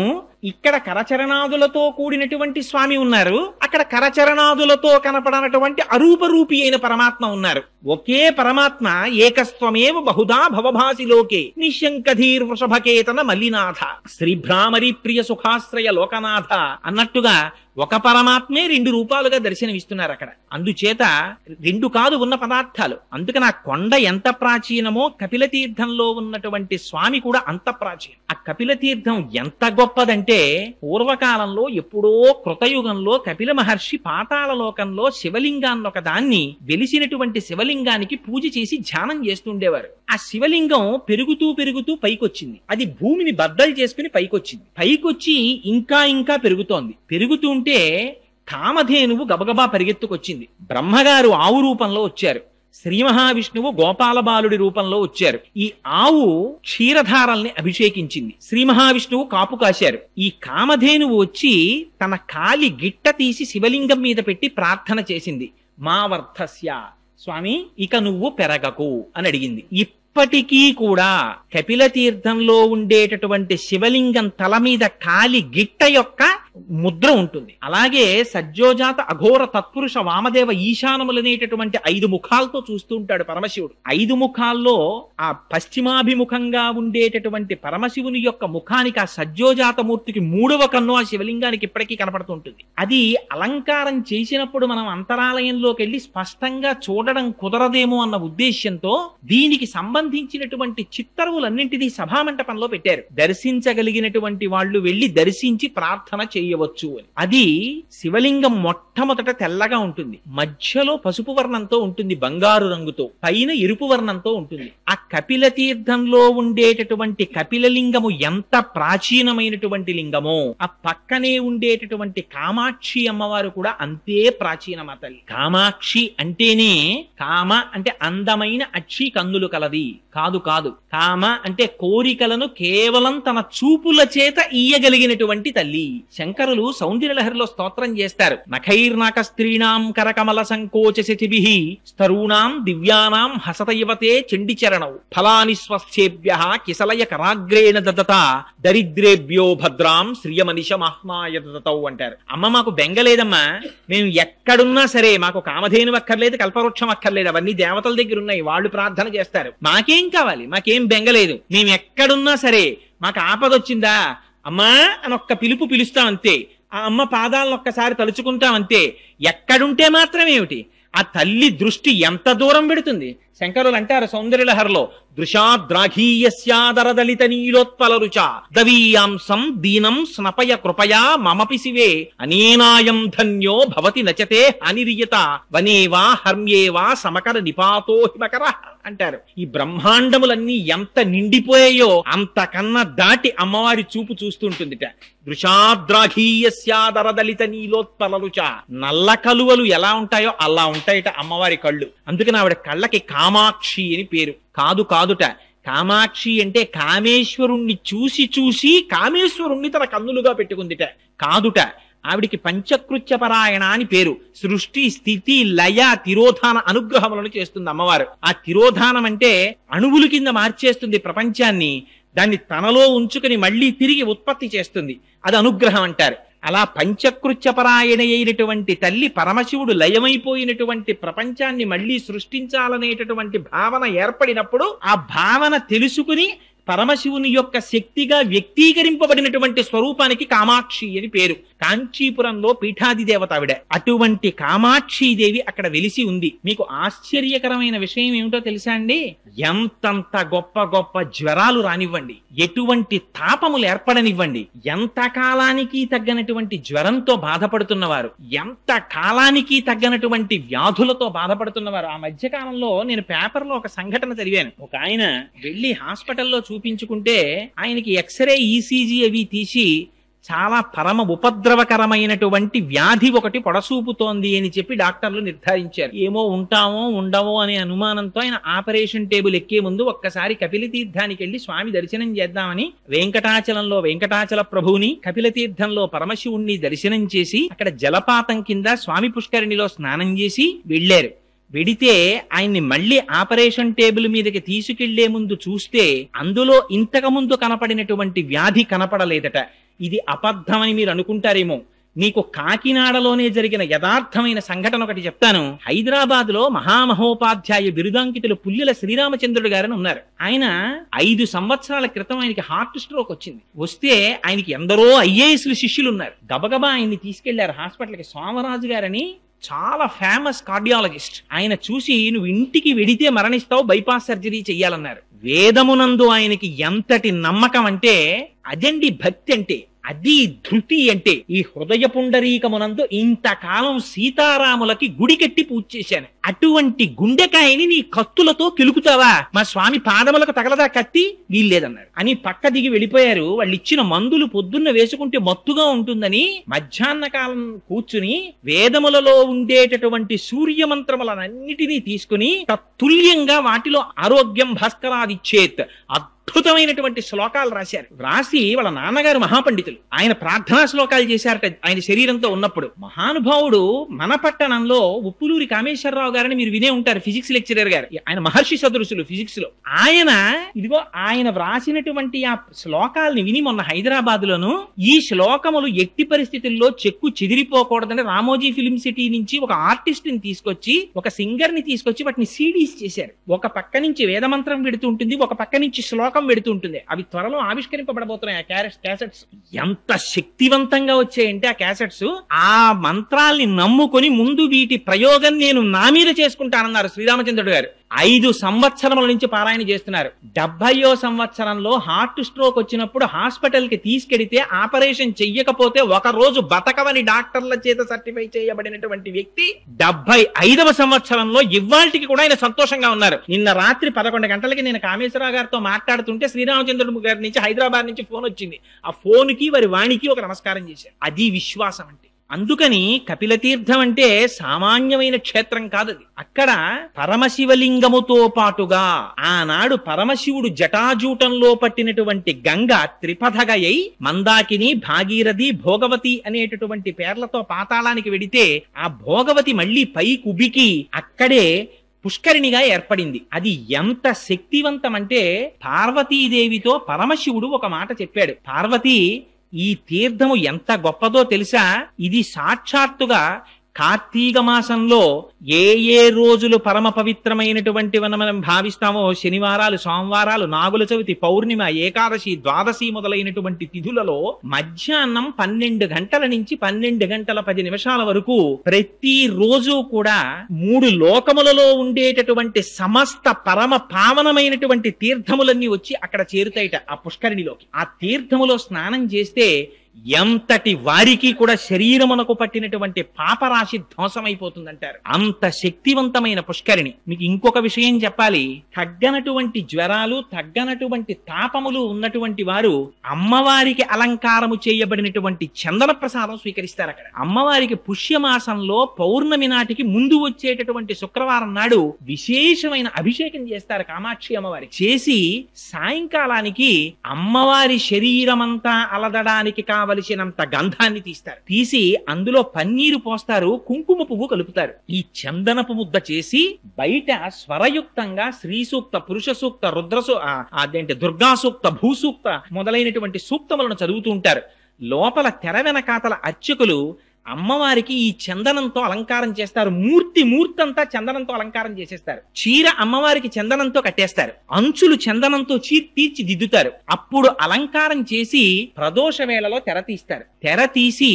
ఇక్కడ కరచరణాదులతో కూడినటువంటి స్వామి ఉన్నారు, అక్కడ కరచరణాదులతో కనపడనటువంటి అరూపరూపి అయిన పరమాత్మ ఉన్నారు. ఒకే పరమాత్మ ఏకస్త్వమేవ బహుధా భవభాసి లోకే నిశంకధీర్ వృషభకేతన మల్లినాథ శ్రీభ్రామరి ప్రియ సుఖాశ్రయ లోకనాథ అన్నట్టుగా ఒక పరమాత్మే రెండు రూపాలుగా దర్శనమిస్తున్నారు అక్కడ. అందుచేత రెండు కాదు ఉన్న పదార్థాలు. అందుకని ఆ కొండ ఎంత ప్రాచీనమో కపిల తీర్థంలో ఉన్నటువంటి స్వామి కూడా అంత ప్రాచీనం. ఆ కపిల తీర్థం ఎంత గొప్పదంటే, పూర్వకాలంలో ఎప్పుడో కృతయుగంలో కపిల మహర్షి పాతాళ లోకంలో శివలింగాన్ని ఒక దాన్ని వెలిసినటువంటి శివలింగానికి పూజ చేసి ధ్యానం చేస్తుండేవారు. ఆ శివలింగం పెరుగుతూ పెరుగుతూ పైకొచ్చింది. అది భూమిని బద్దలు చేసుకుని పైకొచ్చింది. పైకొచ్చి ఇంకా ఇంకా పెరుగుతోంది. పెరుగుతుంటే కామధేనువు గబగబా పరిగెత్తుకొచ్చింది. బ్రహ్మగారు ఆవు రూపంలో వచ్చారు, శ్రీ మహావిష్ణువు గోపాల బాలుడి రూపంలో వచ్చారు. ఈ ఆవు క్షీరధారల్ని అభిషేకించింది, శ్రీ మహావిష్ణువు కాపు కాశారు. ఈ కామధేనువు వచ్చి తన కాలి గిట్ట తీసి శివలింగం మీద పెట్టి ప్రార్థన చేసింది. మా వర్ధస్య, స్వామి ఇక నువ్వు పెరగకు అని అడిగింది. ఇప్పటికీ కూడా కపిల తీర్థంలో ఉండేటటువంటి శివలింగం తల మీద కాలి గిట్ట యొక్క ముద్ర ఉంటుంది. అలాగే సజ్జోజాత అఘోర తత్పురుష వామదేవ ఈశానములనేటటువంటి 5 ముఖాలతో చూస్తూ ఉంటాడు పరమశివుడు. 5 ముఖాల్లో ఆ పశ్చిమాభిముఖంగా ఉండేటటువంటి పరమశివుని యొక్క ముఖానికి, ఆ సజ్జోజాత మూర్తికి 3వ కన్ను ఆ శివలింగానికి ఇప్పటికీ కనపడుతుంటుంది. అది అలంకారం చేసినప్పుడు మనం అంతరాలయంలోకి వెళ్ళి స్పష్టంగా చూడడం కుదరదేమో అన్న ఉద్దేశ్యంతో దీనికి సంబంధించినటువంటి చిత్తరువులన్నింటినీ సభామంటపంలో పెట్టారు. దర్శించగలిగినటువంటి వాళ్ళు వెళ్లి దర్శించి ప్రార్థన చేయవచ్చు అని. అది శివలింగం మొట్టమొదట తెల్లగా ఉంటుంది, మధ్యలో పసుపు వర్ణంతో ఉంటుంది, బంగారు రంగుతో, పైన ఎరుపు వర్ణంతో ఉంటుంది. ఆ కపిల తీర్థంలో ఉండేటటువంటి కపిలలింగము ఎంత ప్రాచీనమైనటువంటి లింగమో, ఆ పక్కనే ఉండేటటువంటి కామాక్షి అమ్మవారు కూడా అంతే ప్రాచీనమ తల్లి. కామాక్షి అంటేనే, కామ అంటే అందమైన అక్షి కన్నులు కలది కాదు కాదు. కామ అంటే కోరికలను కేవలం తన చూపుల చేత ఇయ్యగలిగినటువంటి తల్లి. శంకరులు సౌందర్యలహరిలో స్తోత్రం చేస్తారు. నఖైర్నాక స్త్రీణాం కరకమల సంకోచ శచిభిః స్తరూణాం దివ్యానాం హసతయవతే చండిచరణౌ ఫలాని స్వస్థేభ్యః కిసలయ కరాగ్రేణ దదత దరిద్రేభ్యో భద్రాం శ్రియమనిష మహ్నాయ దదతౌ అంటారు. అమ్మ మాకు బెంగలేదమ్మా, మేము ఎక్కడున్నా సరే మాకు కామధేను అక్కర్లేదు, కల్పవృక్షం అక్కర్లేదు, అవన్నీ దేవతల దగ్గర ఉన్నాయి, వాళ్ళు ప్రార్థన చేస్తారు. మాకేం కావాలి, మాకేం బెంగలేదు, మేము ఎక్కడున్నా సరే మాకు ఆపదొచ్చిందా అమ్మా అని ఒక్క పిలుపు పిలుస్తాం అంతే. ఆ అమ్మ పాదాలను ఒక్కసారి తలుచుకుంటాం అంతే. ఎక్కడుంటే మాత్రం ఏమిటి, ఆ తల్లి దృష్టి ఎంత దూరం పెడుతుంది. శంకరులు అంటారు సౌందర్యలహరిలో, దృశాద్రాఘీయస్యాదరదలిత నీలోత్పల రుచ దవీయాంసం దీనం స్నపయ కృపయా మమపి శివే అనేనాయం ధన్యో భవతి నచతే అనిరియత వనేవా హర్మ్యేవా సమకర నిపాతో హిమకర అంటారు. ఈ బ్రహ్మాండములన్నీ ఎంత నిండిపోయాయో అంతకన్నా దాటి అమ్మవారి చూపు చూస్తుంటుందిట. దృశాద్రాఘీయస్యాదరదలిత నీలోత్పల రుచ, నల్ల కలువలు ఎలా ఉంటాయో అలా ఉంటాయిట అమ్మవారి కళ్ళు. అందుకని ఆవిడ కళ్ళకి కామాక్షి అని పేరు. కాదు కాదుట, కామాక్షి అంటే కామేశ్వరుణ్ణి చూసి చూసి కామేశ్వరుణ్ణి తన కన్నులుగా పెట్టుకుందిట. కాదుట, ఆవిడికి పంచకృత్యపరాయణ అని పేరు. సృష్టి స్థితి లయ తిరోధాన అనుగ్రహములను చేస్తుంది అమ్మవారు. ఆ తిరోధానం అంటే అణువుల కింద మార్చేస్తుంది ప్రపంచాన్ని, దాన్ని తనలో ఉంచుకుని మళ్ళీ తిరిగి ఉత్పత్తి చేస్తుంది, అది అనుగ్రహం అంటారు. అలా పంచకృత్యపరాయణ అయినటువంటి తల్లి పరమశివుడు లయమైపోయినటువంటి ప్రపంచాన్ని మళ్ళీ సృష్టించాలనేటటువంటి భావన ఏర్పడినప్పుడు ఆ భావన తెలుసుకుని పరమశివుని యొక్క శక్తిగా వ్యక్తీకరింపబడినటువంటి స్వరూపానికి కామాక్షి అని పేరు. కాంచీపురంలో పీఠాది దేవత ఆవిడ. అటువంటి కామాక్షీదేవి అక్కడ వెలిసి ఉంది. మీకు ఆశ్చర్యకరమైన విషయం ఏమిటో తెలుసా అండి? ఎంతంత గొప్ప గొప్ప జ్వరాలు రానివ్వండి, ఎటువంటి తాపములు ఏర్పడనివ్వండి, ఎంత కాలానికి తగ్గనటువంటి జ్వరంతో బాధపడుతున్నవారు, ఎంత కాలానికి తగ్గనటువంటి వ్యాధులతో బాధపడుతున్నవారు. ఆ మధ్యకాలంలో నేను పేపర్లో ఒక సంఘటన చదివాను. ఒక ఆయన వెళ్లి హాస్పిటల్లో చూపించుకుంటే ఆయనకి ఎక్స్రే, ఈసీజీ అవి తీసి చాలా పరమ ఉపద్రవకరమైనటువంటి వ్యాధి ఒకటి పొడసూపుతోంది అని చెప్పి డాక్టర్లు నిర్ధారించారు. ఏమో ఉంటామో ఉండవో అనే అనుమానంతో ఆయన ఆపరేషన్ టేబుల్ ఎక్కే ముందు ఒక్కసారి కపిలతీర్థానికి వెళ్లి స్వామి దర్శనం చేద్దామని వెంకటాచలంలో వెంకటాచల ప్రభువుని, కపిలతీర్థంలో పరమశివుణ్ణి దర్శనం చేసి అక్కడ జలపాతం కింద స్వామి పుష్కరిణిలో స్నానం చేసి వెళ్లారు. వెడితే ఆయన్ని మళ్లీ ఆపరేషన్ టేబుల్ మీదకి తీసుకెళ్లే ముందు చూస్తే అందులో ఇంతకు ముందు కనపడినటువంటి వ్యాధి కనపడలేదట. ఇది అబద్ధమని మీరు అనుకుంటారేమో. మీకు కాకినాడలోనే జరిగిన యథార్థమైన సంఘటన ఒకటి చెప్తాను. హైదరాబాద్ లో మహామహోపాధ్యాయ బిరుదాంకితులు పుల్లెల శ్రీరామచంద్రుడు గారని ఉన్నారు. ఆయన 5 సంవత్సరాల క్రితం ఆయనకి హార్ట్ స్ట్రోక్ వచ్చింది. వస్తే ఆయనకి ఎందరో ఐఏఎస్లు శిష్యులు ఉన్నారు. గబగబా ఆయన్ని తీసుకెళ్లారు హాస్పిటల్కి. సోమరాజు గారని చాలా ఫేమస్ కార్డియాలజిస్ట్. ఆయన చూసి నువ్వు ఇంటికి వెడితే మరణిస్తావు, బైపాస్ సర్జరీ చెయ్యాలన్నారు. వేదమునందు ఆయనకి ఎంతటి నమ్మకం అంటే అదండి భక్తి అంటే, అది ధృతి అంటే. ఈ హృదయ పుండరీకమునందు ఇంతకాలం సీతారాములకి గుడి కట్టి పూజ చేశాను. అటువంటి గుండెకాయని నీ కత్తులతో కిలుకుతావా? మా స్వామి పాదములకు తగలదా కత్తి? వీల్లేదన్నారు అని పక్క దిగి వెళ్ళిపోయారు. వాళ్ళు ఇచ్చిన మందులు పొద్దున్న వేసుకుంటే మత్తుగా ఉంటుందని మధ్యాహ్న కాలం కూర్చుని వేదములలో ఉండేటటువంటి సూర్యమంత్రములన్నిటినీ తీసుకుని తత్తుల్యంగా వాటిలో ఆరోగ్యం భాస్కరాదిచ్చేత్ అద్భుతమైనటువంటి శ్లోకాలు రాశారు. రాసి వాళ్ళ నాన్నగారు మహాపండితులు, ఆయన ప్రార్థనా శ్లోకాలు చేశారట ఆయన శరీరంతో ఉన్నప్పుడు. మహానుభావుడు మన పట్టణంలో ఉప్పులూరి కామేశ్వరరావు గారని మీరు వినే ఉంటారు, ఫిజిక్స్ లెక్చరర్ గారు. ఆయన మహర్షి సదృశులు ఫిజిక్స్ లో. ఆయన వ్రాసినటువంటి ఆ శ్లోకాలని విని మొన్న హైదరాబాద్ లోను ఈ శ్లోకములు ఎట్టి పరిస్థితుల్లో చెక్కు చెదిరిపోకూడదని రామోజీ ఫిలిం సిటీ నుంచి ఒక ఆర్టిస్ట్ ని తీసుకొచ్చి, ఒక సింగర్ ని తీసుకొచ్చి వాటిని సీడీస్ చేశారు. ఒక పక్క నుంచి వేదమంత్రం పెడుతూ ఉంటుంది, ఒక పక్క నుంచి శ్లోకం పెడుతూ ఉంటుంది. అవి త్వరలో ఆవిష్కరింపబడబోతున్నాయి ఆ క్యాసెట్స్. ఎంత శక్తివంతంగా వచ్చాయంటే ఆ క్యాసెట్స్, ఆ మంత్రాల్ని నమ్ముకొని ముందు వీటి ప్రయోగం నేను నా మీద చేసుకుంటానన్నారు శ్రీరామచంద్రుడు గారు. 5 సంవత్సరముల నుంచి పారాయణ చేస్తున్నారు. 70వ సంవత్సరంలో హార్ట్ స్ట్రోక్ వచ్చినప్పుడు హాస్పిటల్ కి తీసుకెడితే ఆపరేషన్ చెయ్యకపోతే ఒక రోజు బతకవని డాక్టర్ల చేత సర్టిఫై చేయబడినటువంటి వ్యక్తి 75వ సంవత్సరంలో ఇవాళకి కూడా ఆయన సంతోషంగా ఉన్నారు. నిన్న రాత్రి 11 గంటలకి నేను కామేశ్వరరావు గారితో మాట్లాడుతుంటే శ్రీరామచంద్రుడు గారి నుంచి హైదరాబాద్ నుంచి ఫోన్ వచ్చింది. ఆ ఫోన్ కి వారి వాణికి ఒక నమస్కారం చేశారు. అది విశ్వాసం అంటే. అందుకని కపిలతీర్థం అంటే సామాన్యమైన క్షేత్రం కాదు. అక్కడ పరమశివలింగముతో పాటుగా ఆనాడు పరమశివుడు జటాజూటంలో పట్టినటువంటి గంగ త్రిపథగయై మందాకిని, భాగీరథి, భోగవతి అనేటటువంటి పేర్లతో పాతాళానికి వెడితే ఆ భోగవతి మళ్ళీ పైకుబికి అక్కడే పుష్కరిణిగా ఏర్పడింది. అది ఎంత శక్తివంతం అంటే పార్వతీదేవితో పరమశివుడు ఒక మాట చెప్పాడు. పార్వతి, ఈ తీర్థము ఎంత గొప్పదో తెలుసా? ఇది సాక్షాత్తుగా కార్తీక మాసంలో ఏ రోజులు పరమ పవిత్రమైనటువంటి మనం భావిస్తామో, శనివారాలు, సోమవారాలు, నాగుల చవితి, పౌర్ణిమ, ఏకాదశి, ద్వాదశి మొదలైనటువంటి తిథులలో మధ్యాహ్నం 12 గంటల నుంచి 12 గంటల 10 నిమిషాల వరకు ప్రతి రోజు కూడా 3 లోకములలో ఉండేటటువంటి సమస్త పరమ పావనమైనటువంటి తీర్థములన్నీ వచ్చి అక్కడ చేరుతాయిట ఆ పుష్కరిణిలోకి. ఆ తీర్థములో స్నానం చేస్తే ఎంతటి వారికి కూడా శరీరమునకు పట్టినటువంటి పాపరాశి ధ్వంసమైపోతుందంటారు. అంత శక్తివంతమైన పుష్కరిణి. మీకు ఇంకొక విషయం చెప్పాలి. తగ్గనటువంటి జ్వరాలు, తగ్గనటువంటి తాపములు ఉన్నటువంటి వారు అమ్మవారికి అలంకారము చేయబడినటువంటి చందన ప్రసాదం స్వీకరిస్తారు. అక్కడ అమ్మవారికి పుష్యమాసంలో పౌర్ణమి నాటికి ముందు వచ్చేటటువంటి శుక్రవారం నాడు విశేషమైన అభిషేకం చేస్తారు కామాక్షి అమ్మవారికి. చేసి సాయంకాలానికి అమ్మవారి శరీరమంతా అలదడానికి కావలసినంత గంధాన్ని తీస్తారు. తీసి అందులో పన్నీరు పోస్తారు, కుంకుమ పువ్వు కలుపుతారు. ఈ చందనపు ముద్ద చేసి బయట స్వరయుక్తంగా శ్రీ సూక్త, పురుష సూక్త, దుర్గా సూక్త, భూసూక్త మొదలైనటువంటి సూక్తములను చదువుతూ ఉంటారు. లోపల తెర వెనకాతల అర్చకులు అమ్మవారికి ఈ చందనంతో అలంకారం చేస్తారు. మూర్తి అంతా చందనంతో అలంకారం చేసేస్తారు. చీర అమ్మవారికి చందనంతో కట్టేస్తారు. అంచులు చందనంతో తీర్చిదిద్దుతారు. అప్పుడు అలంకారం చేసి ప్రదోష వేళలో తెర తీస్తారు. తెర తీసి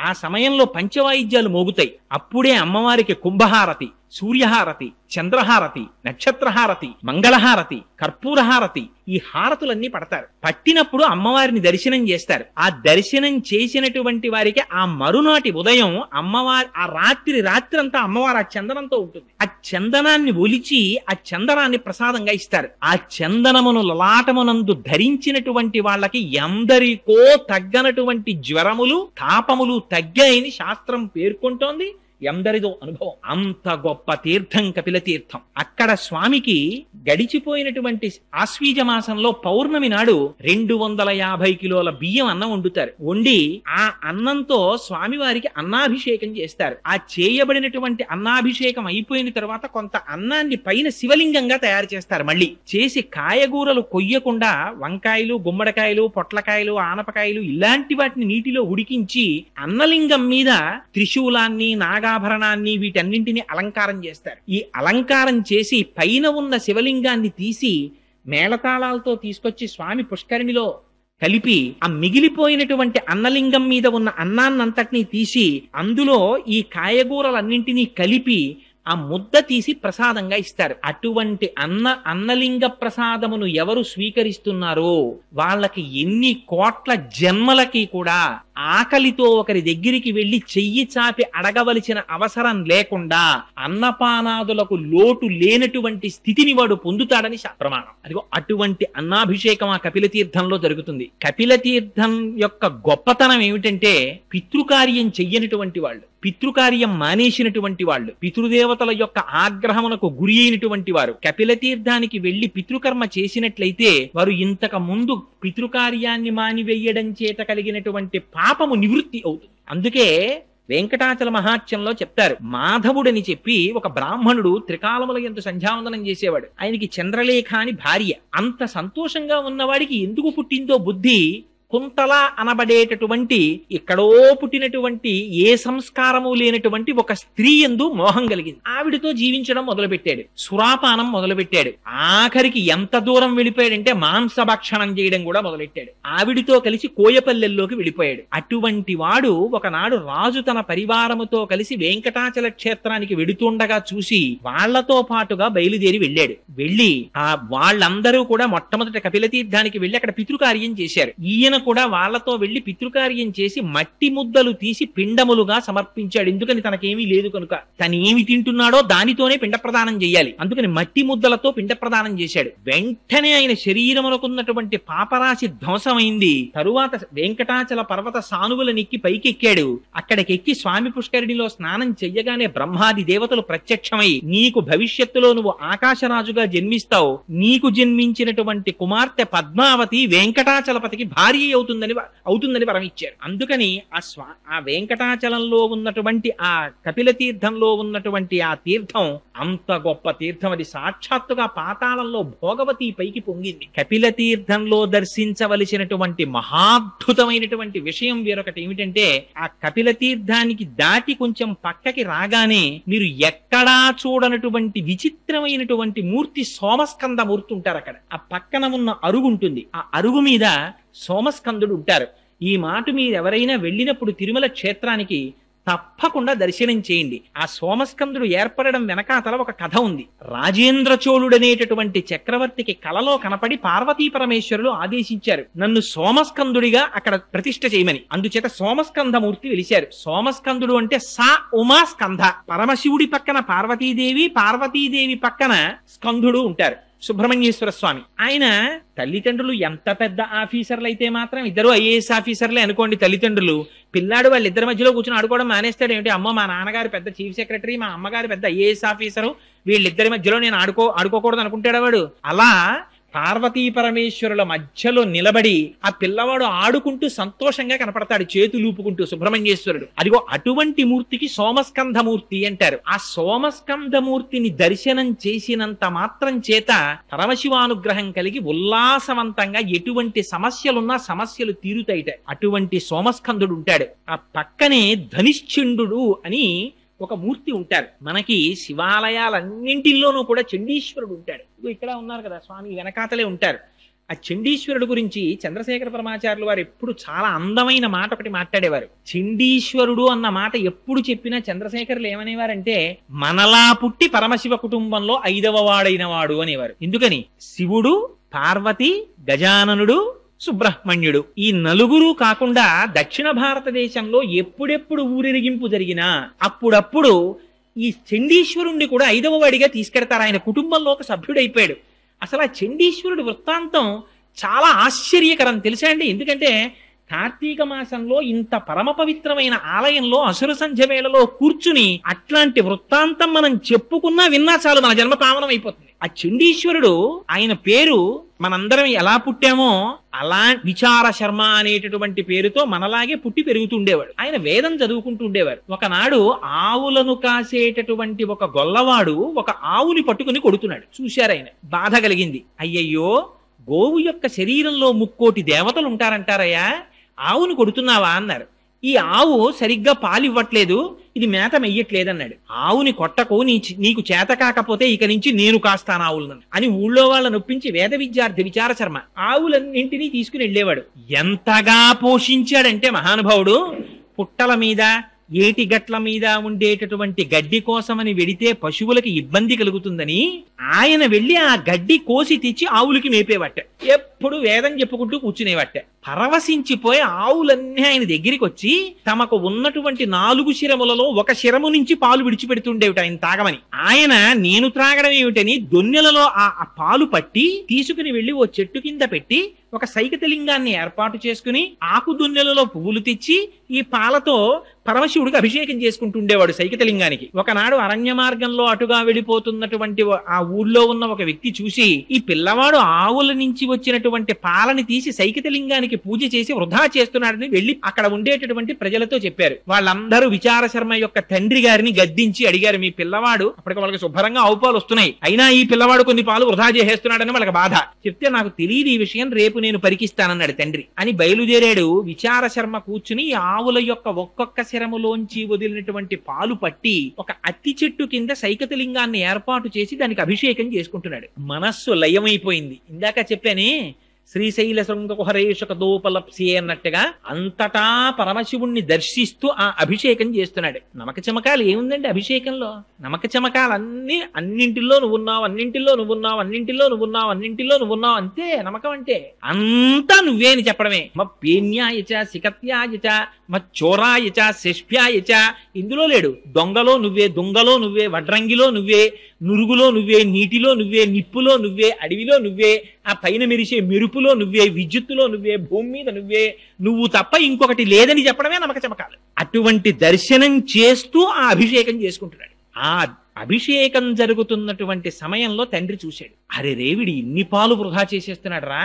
ఆ సమయంలో పంచవాయిద్యాలు మోగుతాయి. అప్పుడే అమ్మవారికి కుంభహారతి, సూర్యహారతి, చంద్రహారతి, నక్షత్రహారతి, మంగళహారతి, కర్పూరహారతి, ఈ హారతులన్నీ పడతారు. పట్టినప్పుడు అమ్మవారిని దర్శనం చేస్తారు. ఆ దర్శనం చేసినటువంటి వారికి ఆ మరునాటి ఉదయం అమ్మవారి ఆ రాత్రంతా అమ్మవారు ఆ చందనంతో ఉంటుంది. ఆ చందనాన్ని ఒలిచి ఆ చందనాన్ని ప్రసాదంగా ఇస్తారు. ఆ చందనమును లలాటమునందు ధరించినటువంటి వాళ్ళకి ఎందరికో తగ్గనటువంటి జ్వరములు, తాపములు తగ్గాయని శాస్త్రం పేర్కొంటోంది. ఎందరిదో అనుభవం. అంత గొప్ప తీర్థం కపిల తీర్థం. అక్కడ స్వామికి గడిచిపోయినటువంటి ఆశ్వీజ మాసంలో పౌర్ణమి నాడు 250 కిలోల బియ్యం అన్నం వండుతారు. వండి ఆ అన్నంతో స్వామివారికి అన్నాభిషేకం చేస్తారు. ఆ చేయబడినటువంటి అన్నాభిషేకం అయిపోయిన తర్వాత కొంత అన్నాన్ని పైన శివలింగంగా తయారు చేస్తారు. మళ్ళీ చేసి కాయగూరలు కొయ్యకుండా వంకాయలు, గుమ్మడికాయలు, పొట్లకాయలు, ఆనపకాయలు ఇలాంటి వాటిని నీటిలో ఉడికించి అన్నలింగం మీద త్రిశూలాన్ని, నాగాభరణాన్ని వీటన్నింటినీ అలంకారం చేస్తారు. ఈ అలంకారం చేసి పైన ఉన్న శివలింగాన్ని తీసి మేళతాళాలతో తీసుకొచ్చి స్వామి పుష్కరిణిలో కలిపి ఆ మిగిలిపోయినటువంటి అన్నలింగం మీద ఉన్న అన్నాన్నంతటినీ తీసి అందులో ఈ కాయగూరలన్నింటినీ కలిపి ఆ ముద్ద తీసి ప్రసాదంగా ఇస్తారు. అటువంటి అన్నలింగ ప్రసాదమును ఎవరు స్వీకరిస్తున్నారో వాళ్ళకి ఎన్ని కోట్ల జన్మలకి కూడా ఆకలితో ఒకరి దగ్గరికి వెళ్లి చెయ్యి చాపి అడగవలసిన అవసరం లేకుండా అన్నపానాదులకు లోటు లేనటువంటి స్థితిని వాడు పొందుతాడని ప్రమాణం. అదిగో అటువంటి అన్నాభిషేకం ఆ కపిల తీర్థంలో జరుగుతుంది. కపిల తీర్థం యొక్క గొప్పతనం ఏమిటంటే పితృకార్యం చెయ్యనటువంటి వాళ్ళు, పితృకార్యం మానేసినటువంటి వాళ్ళు, పితృదేవతల యొక్క ఆగ్రహమునకు గురి అయినటువంటి వారు కపిల తీర్థానికి వెళ్లి పితృకర్మ చేసినట్లయితే వారు ఇంతకు ముందు పితృకార్యాన్ని మానివేయడం చేత కలిగినటువంటి పాపము నివృత్తి అవుతుంది. అందుకే వెంకటాచల మహాత్యంలో చెప్తారు, మాధవుడని చెప్పి ఒక బ్రాహ్మణుడు త్రికాలముల యందు సంధ్యావందనం చేసేవాడు. ఆయనకి చంద్రలేఖ అని భార్య. అంత సంతోషంగా ఉన్నవాడికి ఎందుకు పుట్టిందో బుద్ధి కుంతల అనబడేటటువంటి ఎక్కడో పుట్టినటువంటి ఏ సంస్కారము లేనటువంటి ఒక స్త్రీ యందు మోహం కలిగింది. ఆవిడతో జీవించడం మొదలుపెట్టాడు. సురాపానం మొదలుపెట్టాడు. ఆఖరికి ఎంత దూరం వెళ్ళిపోయాడంటే మాంసభక్షణం చేయడం కూడా మొదలెట్టాడు. ఆవిడితో కలిసి కోయపల్లెల్లోకి వెళ్ళిపోయాడు. అటువంటి వాడు ఒకనాడు రాజు తన పరివారముతో కలిసి వెంకటాచల క్షేత్రానికి వెడుతుండగా చూసి వాళ్లతో పాటుగా బయలుదేరి వెళ్ళాడు. వెళ్ళి వాళ్ళందరూ కూడా మొట్టమొదటి కపిల తీర్థానికి వెళ్ళి అక్కడ పితృకార్యం చేశారు. ఈయన కూడా వాళ్లతో వెళ్లి పితృకార్యం చేసి మట్టి ముద్దలు తీసి పిండములుగా సమర్పించాడు. ఎందుకని తనకేమీ లేదు కనుక. తను ఏమి తింటున్నాడో దానితోనే పిండ ప్రదానం చేయాలి. అందుకని మట్టి ముద్దలతో పిండ ప్రదానం చేశాడు. వెంటనే ఆయన శరీరమునకున్నటువంటి పాపరాశి ధ్వంసమైంది. తరువాత వెంకటాచల పర్వత సానువులనెక్కి పైకెక్కాడు. అక్కడికెక్కి స్వామి పుష్కరిణిలో స్నానం చెయ్యగానే బ్రహ్మాది దేవతలు ప్రత్యక్షమై నీకు భవిష్యత్తులో నువ్వు ఆకాశరాజుగా జన్మిస్తావు, నీకు జన్మించినటువంటి కుమార్తె పద్మావతి వెంకటాచలపతికి భార్య అవుతుందని వరం ఇచ్చారు. అందుకని ఆ వెంకటాచలంలో ఉన్నటువంటి ఆ కపిల తీర్థంలో ఉన్నటువంటి ఆ తీర్థం అంత గొప్ప తీర్థం. అది సాక్షాత్తుగా పాతాళంలో భోగవతి పైకి పొంగింది. కపిల తీర్థంలో దర్శించవలసినటువంటి మహాద్భుతమైనటువంటి విషయం వేరొకటి ఏమిటంటే ఆ కపిల తీర్థానికి దాటి కొంచెం పక్కకి రాగానే మీరు ఎక్కడా చూడనటువంటి విచిత్రమైనటువంటి మూర్తి సోమస్కంద మూర్తి ఉంటారు. అక్కడ ఆ పక్కన ఉన్న అరుగు ఉంటుంది. ఆ అరుగు మీద సోమస్కందుడు ఉంటారు. ఈ మాట మీరు ఎవరైనా వెళ్ళినప్పుడు తిరుమల క్షేత్రానికి తప్పకుండా దర్శనం చేయండి. ఆ సోమస్కందుడు ఏర్పడడం వెనకాతల ఒక కథ ఉంది. రాజేంద్ర చోళుడనేటటువంటి చక్రవర్తికి కలలో కనపడి పార్వతీ పరమేశ్వరులు ఆదేశించారు, నన్ను సోమస్కందుడిగా అక్కడ ప్రతిష్ఠ చేయమని. అందుచేత సోమస్కంధమూర్తి వెలిశారు. సోమస్కందుడు అంటే సా ఉమా స్కంధ. పరమశివుడి పక్కన పార్వతీదేవి, పార్వతీదేవి పక్కన స్కంధుడు ఉంటారు, సుబ్రహ్మణ్యేశ్వర స్వామి. ఆయన తల్లిదండ్రులు ఎంత పెద్ద ఆఫీసర్లు అయితే మాత్రం ఇద్దరు ఐఏఎస్ ఆఫీసర్లే అనుకోండి. తల్లిదండ్రులు పిల్లాడు వాళ్ళిద్దరి మధ్యలో కూర్చొని ఆడుకోవడం మానేస్తాడు ఏమిటి? అమ్మ మా నాన్నగారు పెద్ద చీఫ్ సెక్రటరీ, మా అమ్మగారు పెద్ద ఐఏఎస్ ఆఫీసరు, వీళ్ళిద్దరి మధ్యలో నేను ఆడుకోకూడదు అనుకుంటాడు వాడు. అలా పార్వతీ పరమేశ్వరుల మధ్యలో నిలబడి ఆ పిల్లవాడు ఆడుకుంటూ సంతోషంగా కనపడతాడు, చేతులూపుకుంటూ సుబ్రహ్మణ్యేశ్వరుడు. అదిగో అటువంటి మూర్తికి సోమస్కంధమూర్తి అంటారు. ఆ సోమస్కంధమూర్తిని దర్శనం చేసినంత మాత్రం చేత పరమశివానుగ్రహం కలిగి ఉల్లాసవంతంగా ఎటువంటి సమస్యలున్నా సమస్యలు తీరుతాయిట. అటువంటి సోమస్కంధుడు ఉంటాడు. ఆ పక్కనే ధనిశ్చండు అని ఒక మూర్తి ఉంటారు. మనకి శివాలయాలన్నింటిలోనూ కూడా చండీశ్వరుడు ఉంటాడు. ఇక్కడ ఉన్నారు కదా స్వామి, వెనకాతలే ఉంటారు. ఆ చండీశ్వరుడు గురించి చంద్రశేఖర పరమాచార్యులు వారు ఎప్పుడు చాలా అందమైన మాట ఒకటి మాట్లాడేవారు. చండీశ్వరుడు అన్న మాట ఎప్పుడు చెప్పినా చంద్రశేఖరులు ఏమనేవారంటే, మనలా పుట్టి పరమశివ కుటుంబంలో 5వ వాడైన వాడు అనేవారు. ఎందుకని? శివుడు, పార్వతి, గజాననుడు, సుబ్రహ్మణ్యుడు, ఈ నలుగురు కాకుండా దక్షిణ భారతదేశంలో ఎప్పుడెప్పుడు ఊరేగింపు జరిగినా అప్పుడప్పుడు ఈ చండీశ్వరుణ్ణి కూడా 5వ వాడిగా తీసుకెడతారు. ఆయన కుటుంబంలో ఒక సభ్యుడైపోయాడు. అసలు ఆ చండీశ్వరుడి వృత్తాంతం చాలా ఆశ్చర్యకరం తెలుసా అండి. ఎందుకంటే కార్తీక మాసంలో ఇంత పరమ పవిత్రమైన ఆలయంలో అసుర సంధ్య వేళలో కూర్చుని అట్లాంటి వృత్తాంతం మనం చెప్పుకున్నా విన్నా చాలు, మన జన్మ పావనం అయిపోతుంది. ఆ చండీశ్వరుడు, ఆయన పేరు మనందరం ఎలా పుట్టామో అలా విచార శర్మ అనేటటువంటి పేరుతో మనలాగే పుట్టి పెరుగుతుండేవాడు. ఆయన వేదం చదువుకుంటూ ఉండేవారు. ఒకనాడు ఆవులను కాసేటటువంటి ఒక గొల్లవాడు ఒక ఆవుని పట్టుకుని కొడుతున్నాడు. చూశారు ఆయన, బాధ కలిగింది. అయ్యయ్యో, గోవు యొక్క శరీరంలో 3,000,000 దేవతలు ఉంటారంటారయ్యా, ఆవును కొడుతున్నావా అన్నారు. ఈ ఆవు సరిగ్గా పాలివ్వట్లేదు, ఇది మేత మెయ్యట్లేదన్నాడు. ఆవుని కొట్టకు, నీకు చేత కాకపోతే ఇక నుంచి నేను కాస్తాను ఆవులను అని ఊళ్ళో వాళ్ళ నొప్పించి వేద విద్యార్థి విచార శర్మ ఆవులన్నింటినీ తీసుకుని వెళ్ళేవాడు. ఎంతగా పోషించాడంటే మహానుభావుడు, పుట్టల మీద ఏటి గట్ల మీద ఉండేటటువంటి గడ్డి కోసమని వెడితే పశువులకి ఇబ్బంది కలుగుతుందని ఆయన వెళ్ళి ఆ గడ్డి కోసి తెచ్చి ఆవులకి మేపేవట్ట. ఎప్పుడు వేదం చెప్పుకుంటూ కూర్చునేవట్ట. పరవశించిపోయి ఆవులన్నీ ఆయన దగ్గరికి వచ్చి తమకు ఉన్నటువంటి 4 శిరములలో ఒక శిరము నుంచి పాలు విడిచిపెడుతుండేవిట ఆయన తాగమని. ఆయన నేను త్రాగడం ఏమిటని దొన్నెలలో ఆ పాలు పట్టి తీసుకుని వెళ్లి ఓ చెట్టు కింద పెట్టి ఒక సైకతలింగాన్ని ఏర్పాటు చేసుకుని ఆకు దొన్నెలలో పువ్వులు తెచ్చి ఈ పాలతో పరమశివుడికి అభిషేకం చేసుకుంటుండేవాడు సైకతలింగానికి. ఒకనాడు అరణ్య మార్గంలో అటుగా వెళ్ళిపోతున్నటువంటి ఆ ఊళ్ళో ఉన్న ఒక వ్యక్తి చూసి ఈ పిల్లవాడు ఆవుల నుంచి వచ్చినటువంటి పాలని తీసి సైకతలింగానికి పూజ చేసి వృధా చేస్తున్నాడని వెళ్లి అక్కడ ఉండేటటువంటి ప్రజలతో చెప్పారు. వాళ్ళందరూ విచార శర్మ యొక్క తండ్రి గారిని గద్దించి అడిగారు, మీ పిల్లవాడు, అప్పటికి వాళ్ళకి శుభ్రంగా ఆవు పాలు వస్తున్నాయి, అయినా ఈ పిల్లవాడు కొన్ని పాలు వృధా చేసేస్తున్నాడని వాళ్ళకి బాధ. చెప్తే నాకు తెలియదు ఈ విషయం, రేపు నేను పరికిస్తానన్నాడు తండ్రి అని బయలుదేరాడు. విచార శర్మ కూర్చుని ఆవుల యొక్క ఒక్కొక్క శరములోంచి వదిలినటువంటి పాలు పట్టి ఒక అత్తి చెట్టు కింద సైకతలింగాన్ని ఏర్పాటు చేసి దానికి అభిషేకం చేసుకుంటున్నాడు. మనస్సు లయమైపోయింది. ఇందాక చెప్పానే శ్రీశైల శృంగకుహరేషక దోపలప్సి అన్నట్టుగా అంతటా పరమశివుణ్ణి దర్శిస్తూ ఆ అభిషేకం చేస్తున్నాడు. నమక చమకాలు ఏముందండి అభిషేకంలో? నమక చమకాలన్నీ అన్నింటిలో నువ్వున్నావు, అన్నింటిలో నువ్వున్నావు, అన్నింటిలో నువ్వున్నావు, అన్నింటిలో నువ్వున్నావు, అంతే నమ్మకం అంటే. అంతా నువ్వే అని చెప్పడమే. పేన్యాయచ సికత్యాయచ చోరాయచ శిష్ప్యాయచ, ఇందులో లేడు. దొంగలో నువ్వే, దొంగలో నువ్వే, వడ్రంగిలో నువ్వే, నురుగులో నువ్వే, నీటిలో నువ్వే, నిప్పులో నువ్వే, అడవిలో నువ్వే, ఆ పైన మెరిసే మెరుపులో నువ్వే, విద్యుత్తులో నువ్వే, భూమి మీద నువ్వే, నువ్వు తప్ప ఇంకొకటి లేదని చెప్పడమే నమ్మక చమకాలు. అటువంటి దర్శనం చేస్తూ ఆ అభిషేకం చేసుకుంటున్నాడు. ఆ అభిషేకం జరుగుతున్నటువంటి సమయంలో తండ్రి చూశాడు. అరే రేవిడి ఇన్ని పాలు వృధా చేసేస్తున్నాడు రా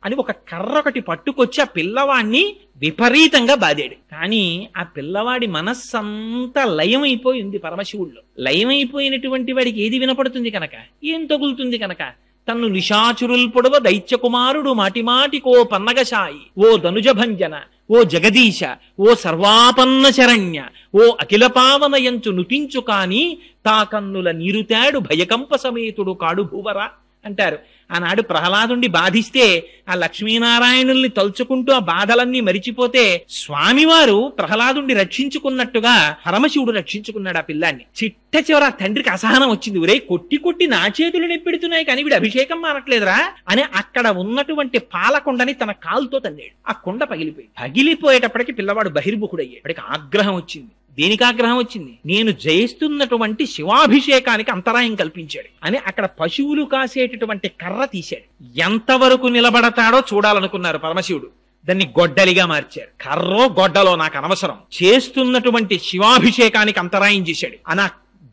అని ఒక కర్ర ఒకటి పట్టుకొచ్చి ఆ పిల్లవాడిని విపరీతంగా బాదాడు. కానీ ఆ పిల్లవాడి మనస్సంతా లయమైపోయింది పరమశివుల్లో. లయమైపోయినటువంటి వాడికి ఏది వినపడుతుంది కనుక, ఏం తగులుతుంది కనుక, తన్ను నిశాచురుల్ పొడవ దైత్య కుమారుడు మాటిమాటికో పన్నగశాయి, ఓ ధనుజభంజన, ఓ జగదీశ, ఓ సర్వాపన్న శరణ్య, ఓ అఖిల పావనయంచు నుతించు కాని తా కన్నుల నీరుతాడు భయకంప సమేతుడు కాడు భూవరా అంటారు. ఆనాడు ప్రహ్లాదుని బాధిస్తే ఆ లక్ష్మీనారాయణుల్ని తలుచుకుంటూ ఆ బాధలన్నీ మరిచిపోతే స్వామివారు ప్రహ్లాదుని రక్షించుకున్నట్టుగా పరమశివుడు రక్షించుకున్నాడు ఆ పిల్లాన్ని. చిట్ట చివర తండ్రికి అసహనం వచ్చింది. ఒరే కొట్టి కొట్టి నా చేతులు నెప్పెడుతున్నాయి కానీ వీడు అభిషేకం మానట్లేదురా అని అక్కడ ఉన్నటువంటి పాలకొండని తన కాలుతో తన్నాడు. ఆ కొండ పగిలిపోయేటప్పటికి పిల్లవాడు బహిర్ముఖుడయ్యాడు. వాడికి ఆగ్రహం వచ్చింది. దేనికి ఆగ్రహం వచ్చింది? నేను జయిస్తున్నటువంటి శివాభిషేకానికి అంతరాయం కల్పించాడు అని అక్కడ పశువులు కాసేటటువంటి కర్ర తీశాడు. ఎంతవరకు నిలబడతాడో చూడాలనుకున్నారు పరమశివుడు. దాన్ని గొడ్డలిగా మార్చారు. కర్రో గొడ్డలో నాకు అనవసరం, చేస్తున్నటువంటి శివాభిషేకానికి అంతరాయం చేశాడు అని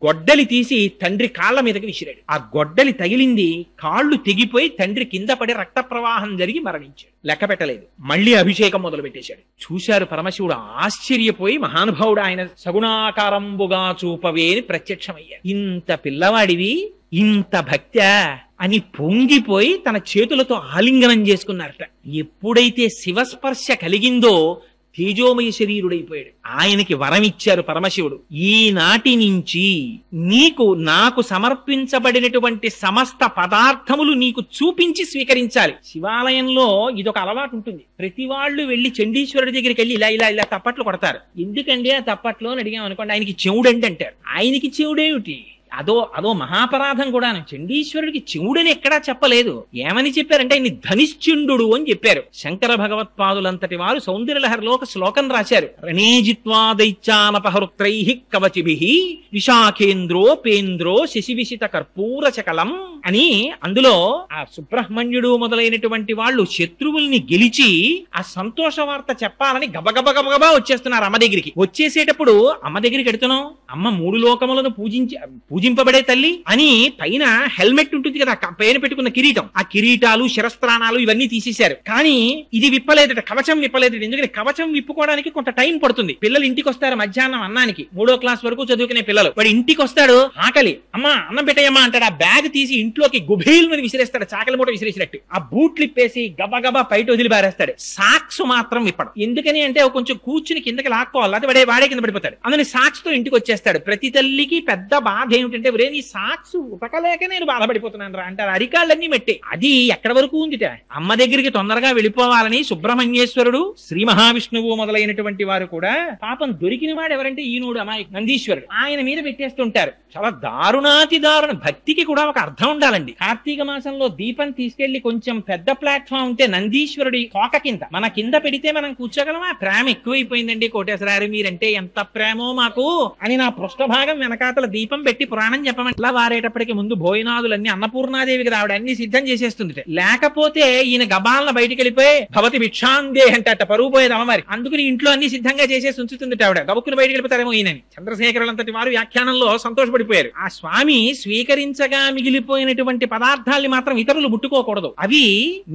గొడ్డలి తీసి తండ్రి కాళ్ల మీదకి విసిరాడు. ఆ గొడ్డలి తగిలింది, కాళ్ళు తెగిపోయి తండ్రి కింద పడి రక్త ప్రవాహం జరిగి మరణించాడు. లెక్క పెట్టలేదు. మళ్ళీ అభిషేకం మొదలు పెట్టేశాడు. చూశారు పరమశివుడు, ఆశ్చర్యపోయి మహానుభావుడు ఆయన సగుణాకారంబుగా చూపవే అని ప్రత్యక్షమయ్యాడు. ఇంత పిల్లవాడివి, ఇంత భక్త్యా అని పొంగిపోయి తన చేతులతో ఆలింగనం చేసుకున్నారట. ఎప్పుడైతే శివస్పర్శ కలిగిందో తేజోమయ శరీరుడైపోయాడు. ఆయనకి వరం ఇచ్చారు పరమశివుడు, ఈనాటి నుంచి నీకు నాకు సమర్పించబడినటువంటి సమస్త పదార్థములు నీకు చూపించి స్వీకరించాలి. శివాలయంలో ఇదొక అలవాటు ఉంటుంది. ప్రతి వాళ్ళు వెళ్లి చండీశ్వరుడి దగ్గరికి వెళ్ళి ఇలా ఇలా ఇలా తప్పట్లు కొడతారు. ఎందుకండి ఆ తప్పట్లు అని అడిగాం అనుకోండి, ఆయనకి చెవుడండి అంటారు. ఆయనకి చెవుడేమిటి? అదో మహాపరాధం కూడాను. చండీశ్వరుడికి చెవుడని ఎక్కడా చెప్పలేదు. ఏమని చెప్పారంటే ఆయన్ని ధనిశ్చుండు అని చెప్పారు. శంకర భగవత్పాదులంతటి వారు సౌందర్యలహరిలో ఒక శ్లోకం రాశారు. రణేజిత్వా దైత్యానపహృత్రై కవచిభిః విశాఖేంద్రో పేంద్రో శశివిశిత కర్పూర చకలం అని. అందులో ఆ సుబ్రహ్మణ్యుడు మొదలైనటువంటి వాళ్ళు శత్రువుల్ని గెలిచి ఆ సంతోష వార్త చెప్పాలని గబగబా వచ్చేస్తున్నారు అమ్మ దగ్గరికి. వచ్చేసేటప్పుడు అమ్మ దగ్గరికి ఎడుతున్నాం, అమ్మ మూడు లోకములను పూజింపబడే తల్లి అని పైన హెల్మెట్ ఉంటుంది కదా, పైన పెట్టుకున్న కిరీటం, ఆ కిరీటాలు శిరస్త్రాణాలు ఇవన్నీ తీసేశారు. కానీ ఇది విప్పలేదట, కవచం విప్పలేదట. ఎందుకంటే కవచం విప్పుకోవడానికి కొంత టైం పడుతుంది. పిల్లలు ఇంటికి వస్తారు మధ్యాహ్నం అన్నానికి, 3వ క్లాస్ వరకు చదువుకునే పిల్లలు. వాడు ఇంటికి వస్తాడు, ఆకలి, అమ్మా అన్నం పెట్టేయమ్మా అంటాడు. ఆ బ్యాగ్ తీసి ఇంట్లోకి గుబేల్ని విసిరేస్తాడు, చాకలి మూట విసిరేసినట్టు. ఆ బూట్లు ఇప్పేసి గబగబా బయట వదిలి పారేస్తాడు. సాక్స్ మాత్రం విప్పడం. ఎందుకని అంటే కొంచెం కూర్చుని కిందకి లాక్కోవాలి, అది వాడే కింద పడిపోతాడు. అందుకని సాక్స్ తో ఇంటికి వచ్చేస్తాడు. ప్రతి తల్లికి పెద్ద బాధ ఏమిటంటే, ఒరే నీ సాక్స్ ఉతకలేక నేను బాధపడిపోతున్నాను రా అంటారు. అరికాళ్ళన్నీ మెట్టే. అది ఎక్కడ వరకు ఉందిట. అమ్మ దగ్గరికి తొందరగా వెళ్ళిపోవాలని సుబ్రహ్మణ్యేశ్వరుడు, శ్రీ మహావిష్ణువు మొదలైనటువంటి వారు కూడా పాపం దొరికిన వాడు ఎవరంటే ఈనుడు అమాయకు నందీశ్వరుడు, ఆయన మీద పెట్టేస్తుంటారు. చాలా దారుణాతి దారుణ. భక్తికి కూడా ఒక అర్థం ఉండాలండి. కార్తీక మాసంలో దీపం తీసుకెళ్లి కొంచెం పెద్ద ప్లాట్ఫామ్ ఉంటే నందీశ్వరుడి తోక కింద మన కింద పెడితే మనం కూర్చోగలమా? ప్రేమ ఎక్కువైపోయిందండి కోటేశ్వరారు, మీరంటే ఎంత ప్రేమో మాకు అని నా పృష్ఠభాగం వెనకాతల దీపం పెట్టి పురాణం చెప్పమని ఇలా వారేటప్పటికి ముందు భోజనాదులన్నీ అన్నపూర్ణాదేవికి రావడ అన్ని సిద్ధం చేసేస్తుంది. లేకపోతే ఈయన గబాలన బయటికి వెళ్ళిపోయి భవతి భిక్షాందే అంటే పరువు పోయేది అమ్మవారి. అందుకుని ఇంట్లో అన్ని సిద్ధంగా చేసేసి ఉంచుతుంది ఆవిడ. గబుక్కుని బయటికి వెళ్ళిపోతారేమో ఈయనని. చంద్రశేఖరులంతటి వారు వ్యాఖ్యానంలో సంతోషపడిపోయారు. ఆ స్వామి స్వీకరించగా మిగిలిపోయినటువంటి పదార్థాల్ని మాత్రం ఇతరులు ముట్టుకోకూడదు. అవి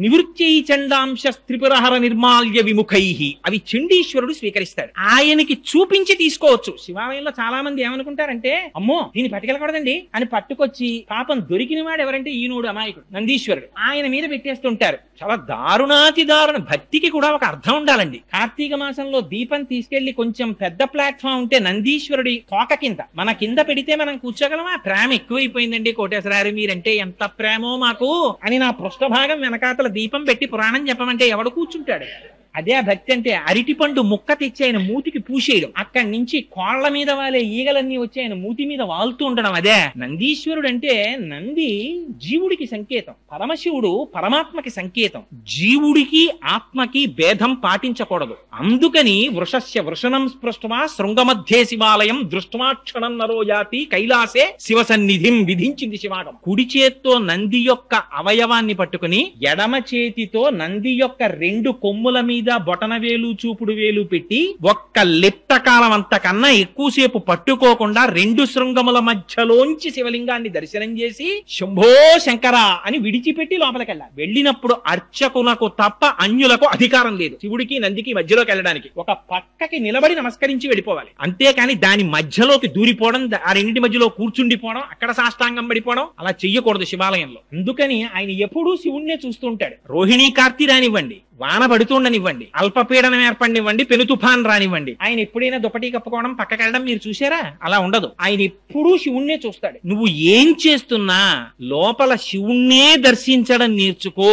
నివృత్యై చండాంశ త్రిపురహర నిర్మాల్య విముఖై, అవి చండీశ్వరుడు స్వీకరిస్తాడు. ఆయనకి చూపించి తీసుకోవచ్చు. శివాలయంలో చాలా మంది ఏమనుకుంటారంటే, అమ్మో దీన్ని పట్టుకెళ్ళకూడదండి అని పట్టుకొచ్చి పాపం దొరికిన వాడు ఎవరంటే ఈనుడు అమాయకుడు నందీశ్వరుడు, ఆయన మీద పెట్టేస్తుంటారు. చాలా దారుణాతి దారుణ. భక్తికి కూడా ఒక అర్థం ఉండాలండి. కార్తీక మాసంలో దీపం తీసుకెళ్లి కొంచెం పెద్ద ప్లాట్ఫామ్ ఉంటే నందీశ్వరుడి తోక కింద మన కింద పెడితే మనం కూర్చోగలమా? ప్రేమ ఎక్కువైపోయిందండి కోటేశ్వరారు, మీరంటే ఎంత ప్రేమో మాకు అని నా పృష్ఠభాగం వెనకాతల దీపం పెట్టి పురాణం చెప్పమంటే ఎవడు కూర్చుంటాడు? అదే ఆ భక్తి అంటే. అరటిపండు ముక్క తెచ్చి ఆయన మూతికి పూసేయడం, అక్కడి నుంచి కోళ్ల మీద వాలే ఈగలన్నీ వచ్చి ఆయన మూతి మీద వాలుతూ ఉండడం, అదే నందీశ్వరుడు అంటే. నంది జీవుడికి సంకేతం, పరమశివుడు పరమాత్మకి సంకేతం. జీవుడికి ఆత్మకి భేదం పాటించకూడదు. అందుకని వృషస్య వృషణం స్పృష్టమా శృంగమధ్యే శివాలయం దృష్ట్వాక్షణం నరో జాతి కైలాసే శివ సన్నిధిం విధించింది శివాగం. కుడి చేత్తో నంది యొక్క అవయవాన్ని పట్టుకుని ఎడమ చేతితో నంది యొక్క 2 కొమ్ముల మీద బొటన వేలు చూపుడు వేలు పెట్టి ఒక్క లిప్త కాలం అంతకన్నా ఎక్కువసేపు పట్టుకోకుండా 2 శృంగముల మధ్యలోంచి శివలింగాన్ని దర్శనం చేసి శంభో శంకర అని విడిచిపెట్టి లోపలికెళ్ళాలి. వెళ్ళినప్పుడు అర్చకులకు తప్ప అన్యులకు అధికారం లేదు శివుడికి నందికి మధ్యలోకి వెళ్ళడానికి. ఒక పక్కకి నిలబడి నమస్కరించి వెళ్ళిపోవాలి. అంతేకాని దాని మధ్యలోకి దూరిపోవడం, ఆ రెండింటి మధ్యలో కూర్చుండిపోవడం, అక్కడ సాష్టాంగం పడిపోవడం అలా చెయ్యకూడదు శివాలయంలో. అందుకని ఆయన ఎప్పుడూ శివుణ్ణే చూస్తూ ఉంటాడు. రోహిణీ కార్తీ రానివ్వండి, వాన పడుతుండనివ్వండి, అల్పపీడనం ఏర్పడినివ్వండి, పెను తుఫాన్ రానివ్వండి, ఆయన ఎప్పుడైనా దుప్పటి కప్పుకోవడం పక్కకెళ్ళడం మీరు చూసారా? అలా ఉండదు. ఆయన ఎప్పుడూ శివుణ్ణే చూస్తాడు. నువ్వు ఏం చేస్తున్నా లోపల శివుణ్ణే దర్శించడం నేర్చుకో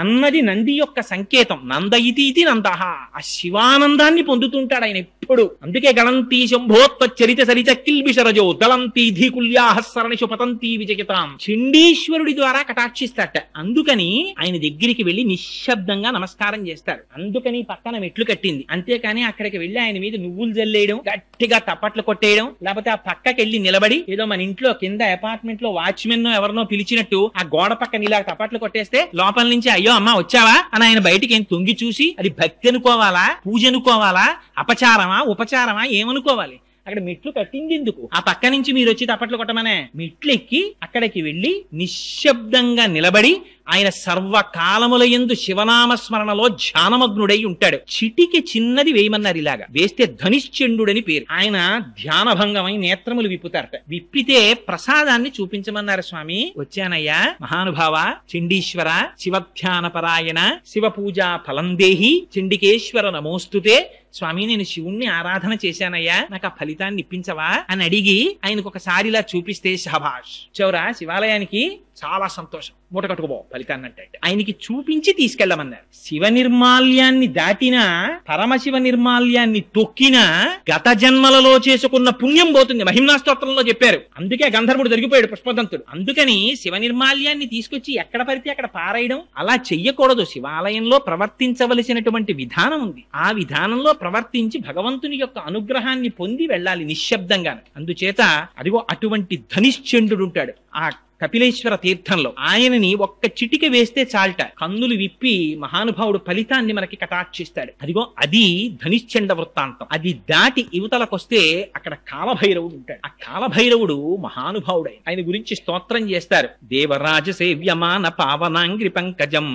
అన్నది నంది యొక్క సంకేతం. నంద ఇతి నందహ, ఆ శివానందాన్ని పొందుతుంటాడు ఆయన ఎప్పుడు. అందుకే గణంతి శంభోత్వ చరిత సరిత కిల్బిషరజో దళంతి ధీకుల్యాహస్సరణిషు పతంతి విజయతాం, చండీశ్వరుడి ద్వారా కటాక్షిస్తాట. అందుకని ఆయన దగ్గరికి వెళ్లి నిశ్శబ్దంగా నమస్కారం చేస్తారు. అందుకని పక్కన మెట్లు కట్టింది. అంతేకాని అక్కడికి వెళ్లి ఆయన మీద నువ్వులు జల్లేయడం, గట్టిగా తప్పట్లు కొట్టేయడం, లేకపోతే ఆ పక్కకి వెళ్లి నిలబడి ఏదో మన ఇంట్లో కింద అపార్ట్మెంట్ లో వాచ్మెన్ ఎవరినో పిలిచినట్టు ఆ గోడ పక్కన ఇలా తప్పట్లు కొట్టేస్తే లోపల నుంచి అయ్యో అమ్మా వచ్చావా అని ఆయన బయటికి ఏం తొంగి చూసి అది భక్తి అనుకోవాలా, పూజ అనుకోవాలా, అపచారమా ఉపచారమా ఏమనుకోవాలి? అక్కడ మెట్లు కట్టింది ఎందుకు? ఆ పక్క నుంచి మీరు వచ్చి తప్పట్లు కొట్టమనే. మెట్లు ఎక్కి అక్కడికి వెళ్లి నిశ్శబ్దంగా నిలబడి ఆయన సర్వకాలముల యందు శివనామ స్మరణలో ధ్యానమగ్నుడై ఉంటాడు. చిటికి చిన్నది వేయమన్నారు. ఇలాగా వేస్తే ధనిశ్చండుడని పేరు. ఆయన ధ్యానభంగమై నేత్రములు విప్పుతారట. విప్పితే ప్రసాదాన్ని చూపించమన్నారు. స్వామి వచ్చానయ్యా, మహానుభావ, చండీశ్వర, శివధ్యాన పరాయణ, శివ పూజా ఫలందేహి, చండికేశ్వర నమోస్తుతే. స్వామి నేను శివుణ్ణి ఆరాధన చేశానయ్యా, నాకు ఆ ఫలితాన్ని ఇప్పించవా అని అడిగి ఆయనకు ఒకసారి ఇలా చూపిస్తే శభాష్ చౌరా శివాలయానికి చాలా సంతోషం, మూట కట్టుకోబో ఫలితాన్ని అంటే ఆయనకి చూపించి తీసుకెళ్లమన్నారు. శివ నిర్మాల్యాన్ని దాటినా పరమశివ నిర్మాల్యాన్ని తొక్కినా గత జన్మలలో చేసుకున్న పుణ్యం పోతుంది. మహిమ్నా స్తోత్రంలో చెప్పారు. అందుకే గంధర్వుడు జరిగిపోయాడు పుష్పదంతుడు. అందుకని శివ నిర్మాల్యాన్ని తీసుకొచ్చి ఎక్కడ పడితే అక్కడ పారేయడం అలా చెయ్యకూడదు. శివాలయంలో ప్రవర్తించవలసినటువంటి విధానం ఉంది. ఆ విధానంలో ప్రవర్తించి భగవంతుని యొక్క అనుగ్రహాన్ని పొంది వెళ్ళాలి నిశ్శబ్దంగా. అందుచేత అదిగో అటువంటి ధనిశ్చండు ఉంటాడు ఆ కపిలేశ్వర తీర్థంలో. ఆయనని ఒక్క చిటిక వేస్తే చాలట, కన్నులు విప్పి మహానుభావుడు ఫలితాన్ని మనకి కటాక్షిస్తాడు. అదిగో అది ధనిశ్చండ వృత్తాంతం. అది దాటి యువతలకొస్తే అక్కడ కాలభైరవుడు ఉంటాడు. ఆ కాలభైరవుడు మహానుభావుడు. ఆయన గురించి స్తోత్రం చేస్తారు. దేవరాజ సేవ్యమాన పావనాంగ్రి పంకజం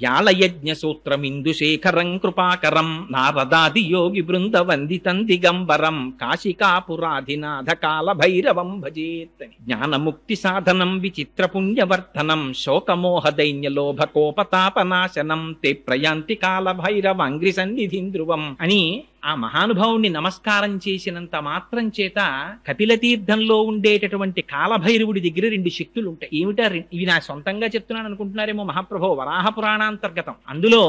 వ్యాళయజ్ఞ సూత్రమిందు శేఖరం కృపాకరం నారదాది యోగి బృంద వందితం దిగంబరం కాశికాపురాధినాథ కాలభైరవం భజేత్. జ్ఞానముక్తి సాధనం చిత్రపుణ్యవర్ధనం శోకమోహ దైన్య లోభ కోపతాపనాశనం తే ప్రయాంతి కాల భైరవాంగ్రి సన్నిధిం ధ్రువం అని ఆ మహానుభావుణ్ణి నమస్కారం చేసినంత మాత్రం చేత కపిల తీర్థంలో ఉండేటటువంటి కాలభైరవుడి దగ్గర 2 శక్తులు ఉంటాయి. ఏమిటా? ఇవి నా సొంతంగా చెప్తున్నాను అనుకుంటున్నారేమో మహాప్రభో, వరాహ పురాణాంతర్గతం. అందులో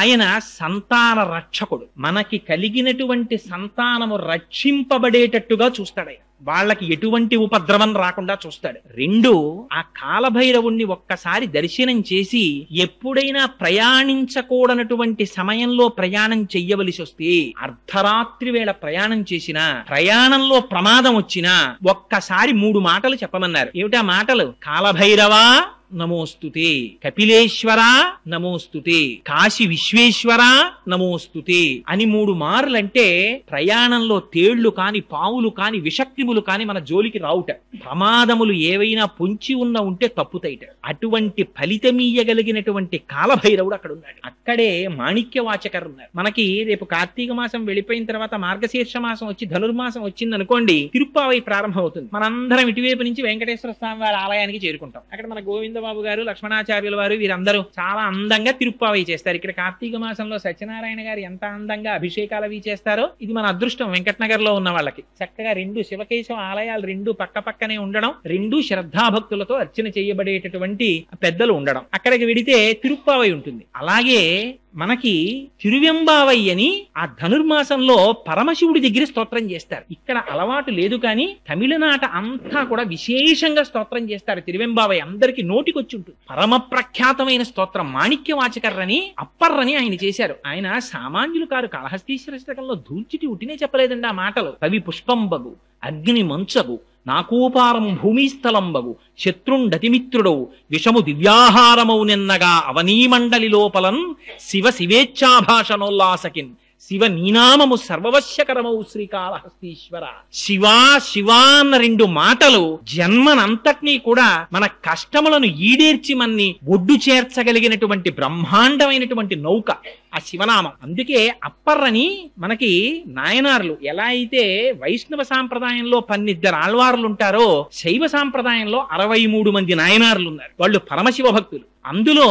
ఆయన సంతాన రక్షకుడు. మనకి కలిగినటువంటి సంతానము రక్షింపబడేటట్టుగా చూస్తాడు. వాళ్ళకి ఎటువంటి ఉపద్రవం రాకుండా చూస్తాడు. 2 ఆ కాలభైరవుణ్ణి ఒక్కసారి దర్శనం చేసి ఎప్పుడైనా ప్రయాణించకూడనటువంటి సమయంలో ప్రయాణం చెయ్యవలసి వస్తే, అర్ధరాత్రి వేళ ప్రయాణం చేసినా, ప్రయాణంలో ప్రమాదం వచ్చినా ఒక్కసారి 3 మాటలు చెప్పమన్నారు. ఏమిటా మాటలు? కాలభైరవా నమోస్తుతే, కపిలేశ్వర నమోస్తుతే, కాశీ విశ్వేశ్వర నమోస్తుతే అని 3 మార్లంటే ప్రయాణంలో తేళ్లు కాని, పావులు కాని, విషక్రిములు కాని మన జోలికి రావుట. ప్రమాదములు ఏవైనా పొంచి ఉంటే తప్పుతాయిట. అటువంటి ఫలితమీయగలిగినటువంటి కాలభైరవుడు అక్కడ ఉన్నాడు. అక్కడే మాణిక్యవాచకరు ఉన్నారు. మనకి రేపు కార్తీక మాసం వెళ్ళిపోయిన తర్వాత మార్గశీర్ష మాసం వచ్చి ధనుర్మాసం వచ్చింది అనుకోండి, తిరుప్పావై ప్రారంభం అవుతుంది. మనందరం ఇటువైపు నుంచి వెంకటేశ్వర స్వామి వారి ఆలయానికి చేరుకుంటాం. అక్కడ మన గోవిందబాబు గారు, లక్ష్మణాచార్యుల వారు వీరందరూ చాలా అందంగా తిరుప్పావై చేస్తారు. ఇక్కడ కార్తీక మాసంలో సత్యనారాయణ గారు ఎంత అందంగా అభిషేకాలు అవి చేస్తారో, ఇది మన అదృష్టం వెంకటనగర్ లో ఉన్న వాళ్ళకి. చక్కగా 2 శివకేశవ ఆలయాలు 2 పక్క పక్కనే ఉండడం, 2 శ్రద్ధాభక్తులతో అర్చన చేయబడేటటువంటి పెద్దలు ఉండడం. అక్కడికి వెడితే తిరుప్పావై ఉంటుంది. అలాగే మనకి తిరువెంబావై అని ఆ ధనుర్మాసంలో పరమశివుడి దగ్గర స్తోత్రం చేస్తారు. ఇక్కడ అలవాటు లేదు కానీ తమిళనాట అంతా కూడా విశేషంగా స్తోత్రం చేస్తారు. తిరువెంబావై అందరికి నోటికొచ్చి ఉంటుంది. పరమ ప్రఖ్యాతమైన స్తోత్రం మాణిక్యవాచకర్రని అప్పర్రని ఆయన చేశారు. ఆయన సామాన్యులు కారు. కాళహస్తీశ్వర శతకంలో ధూర్చిటి ఉట్టినే చెప్పలేదండి ఆ మాటలు. కవి పుష్పంబగు, అగ్ని మంచగు, నాకూపారం భూమిస్థలంబగు, శత్రుండతిమిత్రుడవు, విషము దివ్యాహారమౌ నిన్నగా అవనీమండలి లోపలన్ శివ శివేచ్ఛాభాషణోల్లాసకిన్ శివ నీనామము సర్వవశ్యకరమౌ శ్రీకాళహస్తీశ్వర. శివా శివా అన్న 2 మాటలు జన్మనంతటినీ కూడా మన కష్టములను ఈడేర్చి మన్ని ఒడ్డు చేర్చగలిగినటువంటి బ్రహ్మాండమైనటువంటి నౌక ఆ శివనామం. అందుకే అప్పర్రని మనకి నాయనార్లు ఎలా అయితే వైష్ణవ సాంప్రదాయంలో 12 ఆళ్వార్లు ఉంటారో, శైవ సాంప్రదాయంలో 63 మంది నాయనార్లు ఉన్నారు. వాళ్ళు పరమశివ భక్తులు. అందులో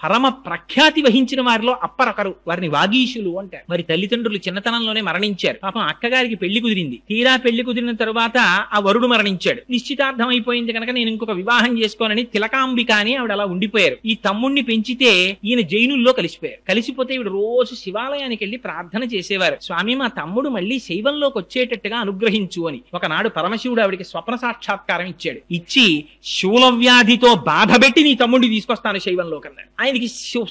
పరమ ప్రఖ్యాతి వహించిన వారిలో అప్పరొకరు. వారిని వాగీశులు అంటారు. వారి తల్లిదండ్రులు చిన్నతనంలోనే మరణించారు. పాపం అక్కగారికి పెళ్లి కుదిరింది. తీరా పెళ్లి కుదిరిన తరువాత ఆ వరుడు మరణించాడు. నిశ్చితార్థం అయిపోయింది కనుక నేను ఇంకొక వివాహం చేసుకోనని తిలకాంబిక అని ఆవిడ అలా ఉండిపోయారు. ఈ తమ్ముణ్ణి పెంచితే ఈయన జైనుల్లో కలిసిపోయారు. కలిసిపోతే ఈవిడ రోజు శివాలయానికి వెళ్లి ప్రార్థన చేసేవారు. స్వామి మా తమ్ముడు మళ్ళీ శైవంలోకి వచ్చేటట్టుగా అనుగ్రహించు అని. ఒకనాడు పరమశివుడు ఆవిడికి స్వప్న సాక్షాత్కారం ఇచ్చాడు. ఇచ్చి శూలవ్యాధితో బాధపెట్టి నీ తమ్ముడిని తీసుకొస్తాను శైవంలో కన్నాడు. ఆయనకి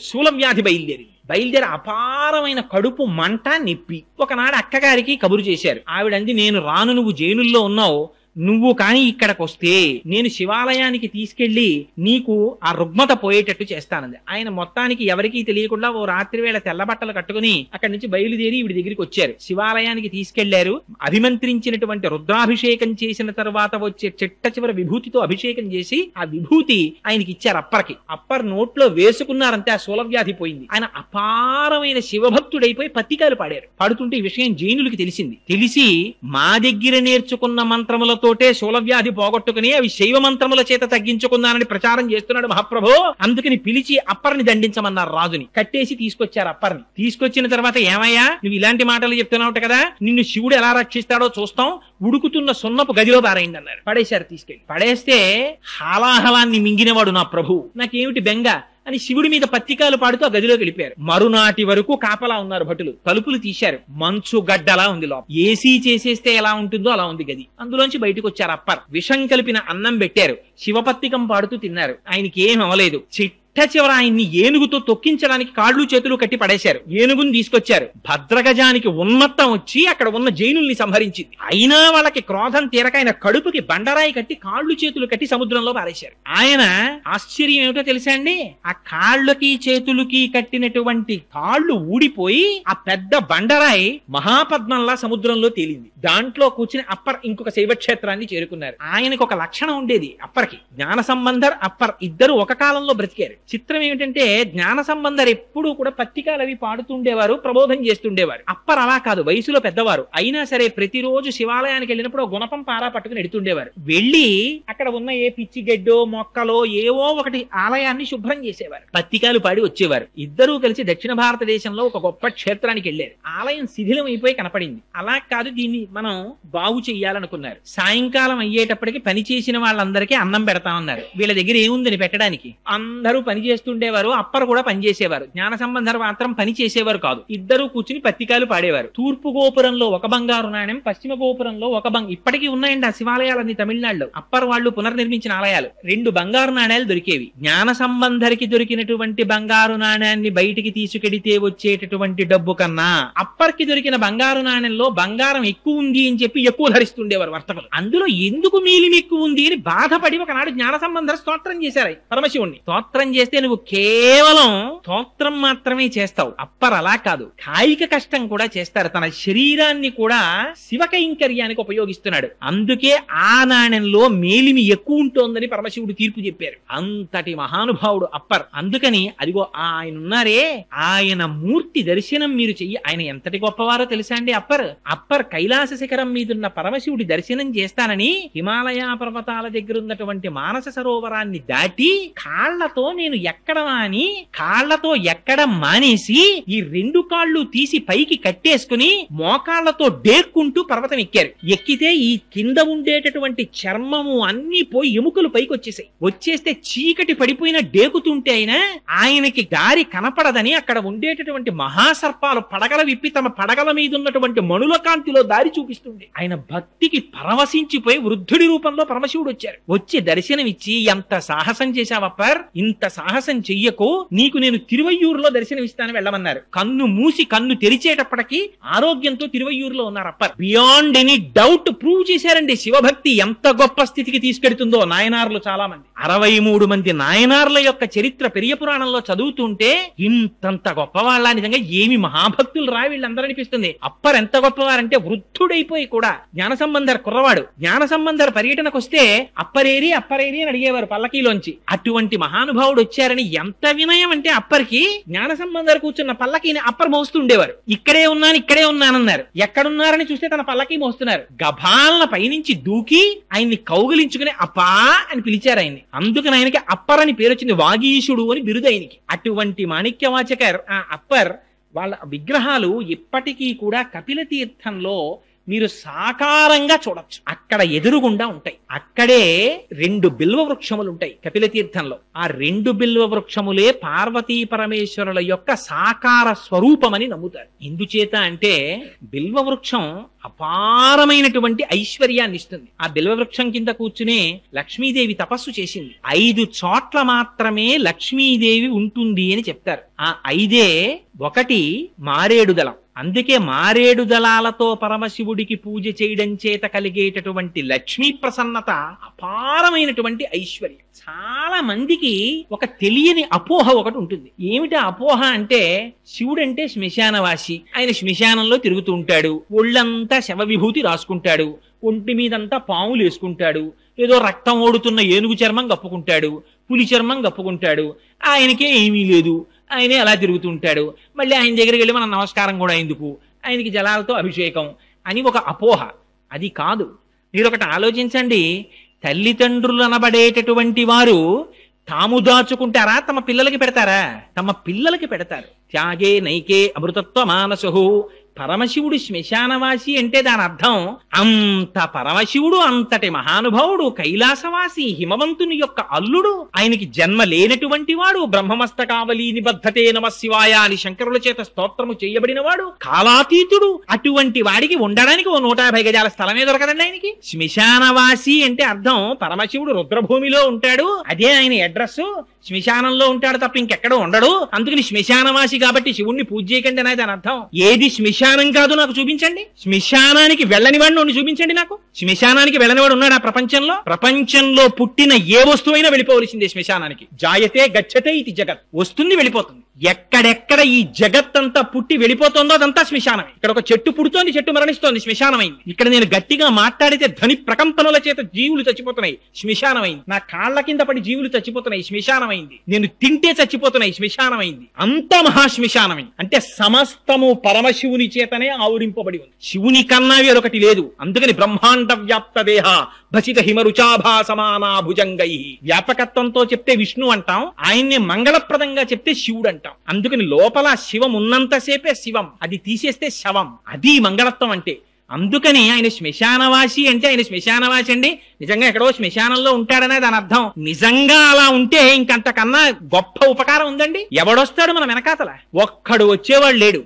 శూలవ్యాధి బయలుదేరి అపారమైన కడుపు మంట, నొప్పి. ఒకనాడు అక్కగారికి కబురు చేశారు. ఆవిడంది, నేను రాను, నువ్వు జైనుల్లో ఉన్నావు, నువ్వు కాని ఇక్కడికి వస్తే నేను శివాలయానికి తీసుకెళ్లి నీకు ఆ రుగ్మత పోయేటట్టు చేస్తానంది. ఆయన మొత్తానికి ఎవరికీ తెలియకుండా ఓ రాత్రి వేళ తెల్లబట్టలు కట్టుకుని అక్కడి నుంచి బయలుదేరి ఈవిడి దగ్గరికి వచ్చారు. శివాలయానికి తీసుకెళ్లారు. అభిమంత్రించినటువంటి రుద్రాభిషేకం చేసిన తర్వాత వచ్చే చిట్ట చివరి విభూతితో అభిషేకం చేసి ఆ విభూతి ఆయనకి ఇచ్చారు. అప్పర్కి అప్పర్ నోట్లో వేసుకున్నారంటే ఆ శూలవ్యాధి పోయింది. ఆయన అపారమైన శివభక్తుడైపోయి పత్తికాయలు పాడారు. పాడుతుంటే ఈ విషయం జైనులకి తెలిసింది. తెలిసి మా దగ్గర నేర్చుకున్న మంత్రములతోటే శూలవ్యాధి పోగొట్టుకుని అవి శైవ మంత్రముల చేత తగ్గించుకున్నానని ప్రచారం చేస్తున్నాడు మహాప్రభు. అందుకని పిలిచి అప్పర్ని దండించమన్నారు. రాజుని కట్టేసి తీసుకొచ్చారు. అప్పర్ని తీసుకొచ్చిన తర్వాత ఏమయ్యా నువ్వు ఇలాంటి మాటలు చెప్తున్నావు కదా, నిన్ను శివుడు ఎలా రక్షిస్తాడో చూస్తాం, ఉడుకుతున్న సున్నపు గదిలో పారేయండి అన్నారు. పడేశారు. తీసుకెళ్లి పడేస్తే హాలాహలాన్ని మింగినవాడు నా ప్రభు, నాకేమిటి బెంగ అని శివుడి మీద పత్రికాలు పాడుతూ ఆ గదిలోకి వెళ్ళిపోయారు. మరునాటి వరకు కాపలా ఉన్నారు భటులు. తలుపులు తీశారు. మంచు గడ్డలా ఉంది లోపల. ఏసీ చేసేస్తే ఎలా ఉంటుందో అలా ఉంది గది. అందులోంచి బయటకు వచ్చారు. అప్పర్ విషం కలిపిన అన్నం పెట్టారు. శివపత్రికం పాడుతూ తిన్నారు. ఆయనకి ఏం అవ్వలేదు. చివర ఆయన్ని ఏనుగుతో తొక్కించడానికి కాళ్ళు చేతులు కట్టి పడేశారు. ఏనుగుని తీసుకొచ్చారు. భద్రగజానికి ఉన్మత్తం వచ్చి అక్కడ ఉన్న జైనుల్ని సంహరించింది. అయినా వాళ్ళకి క్రోధం తీరక ఆయన కడుపుకి బండరాయి కట్టి కాళ్ళు చేతులు కట్టి సముద్రంలో పారేశారు. ఆయన ఆశ్చర్యం ఏమిటో తెలుసా అండి, ఆ కాళ్ళకి చేతులకి కట్టినటువంటి కాళ్ళు ఊడిపోయి ఆ పెద్ద బండరాయి మహాపద్మంలా సముద్రంలో తేలింది. దాంట్లో కూర్చుని అప్పర్ ఇంకొక శైవక్షేత్రాన్ని చేరుకున్నారు. ఆయనకు ఒక లక్షణం ఉండేది. అప్పర్కి జ్ఞాన సంబంధర్ అప్పర్ ఇద్దరు ఒక కాలంలో బ్రతికారు. చిత్రం ఏమిటంటే జ్ఞాన సంబంధర్ ఎప్పుడూ కూడా పత్రికలు అవి పాడుతుండేవారు, ప్రబోధం చేస్తుండేవారు. అప్పర్ అలా కాదు, వయసులో పెద్దవారు. అయినా సరే ప్రతిరోజు శివాలయానికి వెళ్ళినప్పుడు గుణపం పారా పట్టుకుని ఎడుతుండేవారు. వెళ్ళి అక్కడ ఉన్న ఏ పిచ్చి గడ్డో మొక్కలో ఏవో ఒకటి ఆలయాన్ని శుభ్రం చేసేవారు. పత్రికలు పాడి వచ్చేవారు. ఇద్దరూ కలిసి దక్షిణ భారతదేశంలో ఒక గొప్ప క్షేత్రానికి వెళ్ళారు. ఆలయం శిథిలం అయిపోయి కనపడింది. అలా కాదు, దీన్ని మనం బాగు చెయ్యాలనుకున్నారు. సాయంకాలం అయ్యేటప్పటికి పని చేసిన వాళ్ళందరికీ అన్నం పెడతామన్నారు. వీళ్ళ దగ్గర ఏముందని పెట్టడానికి. అందరూ పని చేస్తుండేవారు. అప్పర్ కూడా పనిచేసేవారు. జ్ఞాన సంబంధర్ మాత్రం పని చేసేవారు కాదు. ఇద్దరు కూర్చుని పత్రికలు పాడేవారు. తూర్పు గోపురంలో ఒక బంగారు నాణ్యం, పశ్చిమ గోపురంలో ఒక ఇప్పటికీ ఉన్నాయండి ఆ శివాలయాలన్నీ తమిళనాడులో. అప్పర్ వాళ్ళు పునర్నిర్మించిన ఆలయాలు. 2 బంగారు నాణ్యాలు దొరికేవి. జ్ఞాన సంబంధరికి దొరికినటువంటి బంగారు నాణ్యాన్ని బయటికి తీసుకెడితే వచ్చేటటువంటి డబ్బు కన్నా అప్పర్కి దొరికిన బంగారు నాణ్యంలో బంగారం ఎక్కువ ఉంది అని చెప్పి ఎక్కువ ధరిస్తుండేవారు వర్తకులు. అందులో ఎందుకు మీలిం ఎక్కువ ఉంది అని బాధపడి ఒకనాడు జ్ఞాన సంబంధర్ స్తోత్రం చేశారు పరమశివుణ్ణి. స్తోత్రం చేస్తే నువ్వు కేవలం స్తోత్రం మాత్రమే చేస్తావు. అప్పర్ అలా కాదు, కాయిక కష్టం కూడా చేస్తారు. తన శరీరాన్ని కూడా శివ కైంకర్యానికి ఉపయోగిస్తున్నాడు. అందుకే ఆ నాణ్యంలో మేలిమి ఎక్కువ ఉంటోందని పరమశివుడు తీర్పు చెప్పారు. అంతటి మహానుభావుడు అప్పర్. అందుకని అదిగో ఆయన ఉన్నారే, ఆయన మూర్తి దర్శనం మీరు చెయ్యి. ఆయన ఎంతటి గొప్పవారో తెలుసా అండి అప్పర్. అప్పర్ కైలాస శిఖరం మీదున్న పరమశివుడి దర్శనం చేస్తానని హిమాలయ పర్వతాల దగ్గర ఉన్నటువంటి మానస సరోవరాన్ని దాటి కాళ్లతో నేను ఎక్కడం అని కాళ్లతో ఎక్కడం మానేసి ఈ 2 కాళ్ళు తీసి పైకి కట్టేసుకుని మోకాళ్లతో డేక్కుంటూ పర్వతం ఎక్కారు. ఎక్కితే ఈ కింద ఉండేటటువంటి చర్మము అన్ని పోయి ఎముకలు పైకి వచ్చేస్తే చీకటి పడిపోయిన డేకుతుంటే ఆయనకి దారి కనపడదని అక్కడ ఉండేటటువంటి మహాసర్పాలు పడగల విప్పి తమ పడగల మీద ఉన్నటువంటి మణుల కాంతిలో దారి చూపిస్తుంది. ఆయన భక్తికి పరవశించిపోయి వృద్ధుడి రూపంలో పరమశివుడు వచ్చారు. వచ్చి దర్శనమిచ్చి ఎంత సాహసం చేశావప్పర్, ఇంత సాహసం చెయ్యకు, నీకు నేను తిరువయ్యూరులో దర్శనమిస్తాను వెళ్ళమన్నారు. కన్ను మూసి కన్ను తెరిచేటప్పటికి ఆరోగ్యంతో తిరువయ్యూరులో ఉన్నారు upper. Beyond any doubt prove చేశారండి శివభక్తి ఎంత గొప్ప స్థితికి తీసుకెడుతుందో. నాయనార్లు చాలా మంది 63 మంది నాయనార్ల యొక్క చరిత్ర పెరియ పురాణంలో చదువుతుంటే ఇంతంత గొప్పవాళ్ళ, నిజంగా ఏమి మహాభక్తులు రా వీళ్ళందరూ అనిపిస్తుంది. అప్పర్ ఎంత గొప్పవారంటే వృద్ధుడైపోయి కూడా జ్ఞాన సంబంధర్ కుర్రవాడు. జ్ఞాన సంబంధర్ పర్యటనకు వస్తే అప్పరేరి అని అడిగేవారు పల్లకీలోంచి. అటువంటి మహానుభావుడు వచ్చారని ఎంత వినయం అంటే అప్పర్కి జ్ఞాన సంబంధర్ కూర్చున్న పల్లకీని అప్పర్ మోస్తుండేవారు. ఇక్కడే ఉన్నానన్నారు. ఎక్కడున్నారని చూస్తే తన పల్లకీ మోస్తున్నారు. గభాలన పైనుంచి దూకి ఆయన్ని కౌగిలించుకుని అప్పా అని పిలిచారు ఆయన్ని. అందుకని ఆయనకి అప్పర్ అని పేరు వచ్చింది. వాగీశుడు అని బిరుదు ఆయనకి. అటువంటి మాణిక్యవాచకర్ ఆ అప్పర్ వాళ్ళ విగ్రహాలు ఇప్పటికీ కూడా కపిల తీర్థంలో మీరు సాకారంగా చూడొచ్చు. అక్కడ ఎదురుగుండా ఉంటాయి. అక్కడే 2 బిల్వ వృక్షములు ఉంటాయి కపిల తీర్థంలో. ఆ 2 బిల్వ వృక్షములే పార్వతీ పరమేశ్వరుల యొక్క సాకార స్వరూపమని నమ్ముతారు. ఎందుచేత అంటే బిల్వ వృక్షం అపారమైనటువంటి ఐశ్వర్యాన్ని ఇస్తుంది. ఆ బిల్వ వృక్షం కింద కూర్చునే లక్ష్మీదేవి తపస్సు చేసింది. 5 చోట్ల మాత్రమే లక్ష్మీదేవి ఉంటుంది అని చెప్తారు. ఆ 5 ఒకటి మారేడు దళం, అందుకే మారేడు దళాలతో పరమశివుడికి పూజ చేయడం చేత కలిగేటటువంటి లక్ష్మీ ప్రసన్నత అపారమైనటువంటి ఐశ్వర్యం. చాలా మందికి ఒక తెలియని అపోహ ఒకటి ఉంటుంది. ఏమిటి అపోహ అంటే, శివుడంటే శ్మశానవాసి, ఆయన శ్మశానంలో తిరుగుతూ ఉంటాడు, ఒళ్ళంతా శవ విభూతి రాసుకుంటాడు, ఒంటి మీదంతా పాములు వేసుకుంటాడు, ఏదో రక్తం ఓడుతున్న ఏనుగు చర్మం కప్పుకుంటాడు, పులి చర్మం కప్పుకుంటాడు, ఆయనకే ఏమీ లేదు, ఆయనే అలా తిరుగుతుంటాడు, మళ్ళీ ఆయన దగ్గరికి వెళ్ళి మనం నమస్కారం కూడా ఎందుకు, ఆయనకి జలాలతో అభిషేకం అని ఒక అపోహ. అది కాదు. మీరు ఒకటి ఆలోచించండి, తల్లిదండ్రులు అనబడేటటువంటి వారు తాము దాచుకుంటారా, తమ పిల్లలకి పెడతారా? తమ పిల్లలకి పెడతారు. త్యాగే నైకే అమృతత్వ మానసు. పరమశివుడు శ్మశానవాసి అంటే దాని అర్థం అంత పరమశివుడు అంతటి మహానుభావుడు, కైలాసవాసి, హిమవంతుని యొక్క అల్లుడు, ఆయనకి జన్మ లేనటువంటి వాడు, బ్రహ్మమస్తకావలి నిబద్ధతే నమ శివాయ అని శంకరుల చేత స్తోత్రము చేయబడిన వాడు, కాలాతీతుడు. అటువంటి వాడికి ఉండడానికి ఓ 150 గజాల స్థలమే దొరకదండి ఆయనకి. శ్మశానవాసి అంటే అర్థం పరమశివుడు రుద్రభూమిలో ఉంటాడు, అదే ఆయన అడ్రస్, శ్మశానంలో ఉంటాడు తప్ప ఇంకెక్కడ ఉండడు, అందుకని శ్మశానవాసి కాబట్టి శివుణ్ణి పూజ చేయకండి అనేది దాని అర్థం. ఏది శ్మశానం కాదు నాకు చూపించండి. శ్మశానానికి వెళ్ళని వాడిని చూపించండి నాకు. శ్మశానానికి వెళ్ళనివాడు ఉన్నాడు ఆ ప్రపంచంలో? ప్రపంచంలో పుట్టిన ఏ వస్తువైనా వెళ్ళిపోవలసిందే శ్మశానానికి. జాయతే గచ్చతే ఇది జగత్, వస్తుంది వెళ్ళిపోతుంది. ఎక్కడెక్కడ ఈ జగత్తంతా పుట్టి వెళ్ళిపోతుందో అదంతా శ్మశానమే. ఇక్కడ ఒక చెట్టు పుడుతోంది, చెట్టు మరణిస్తోంది, శ్మశానమైంది. ఇక్కడ నేను గట్టిగా మాట్లాడితే ధ్వని ప్రకంపనల చేత జీవులు చచ్చిపోతున్నాయి, శ్మశానమైంది. నా కాళ్ల కింద పడి జీవులు చచ్చిపోతున్నాయి, శ్మశానమైంది. నేను తింటే చచ్చిపోతున్నాయి, శ్మశానమైంది. అంత మహాశ్మశానమైంది. అంటే సమస్తము పరమశివుని చేతనే ఆవురింపబడి ఉంది. శివుని కన్నా వేరొకటి లేదు. అందుకని బ్రహ్మాండ వ్యాప్త దేహ భసిత హిమరుచాభా సమానా భుజంగై. వ్యాపకత్వంతో చెప్తే విష్ణు అంటాం, ఆయన్ని మంగళప్రదంగా చెప్తే శివుడు అంటాం. అందుకని లోపల శివం ఉన్నంతసేపే శివం, అది తీసేస్తే శవం. అది మంగళత్వం అంటే. అందుకని ఆయన శ్మశానవాసి అంటే ఆయన శ్మశానవాసి అండి నిజంగా ఎక్కడో శ్మశానంలో ఉంటాడనే దాని అర్థం. నిజంగా అలా ఉంటే ఇంకంతకన్నా గొప్ప ఉపకారం ఉందండి. ఎవడొస్తాడు మన వెనకాతల? ఒక్కడు వచ్చేవాడు లేడు.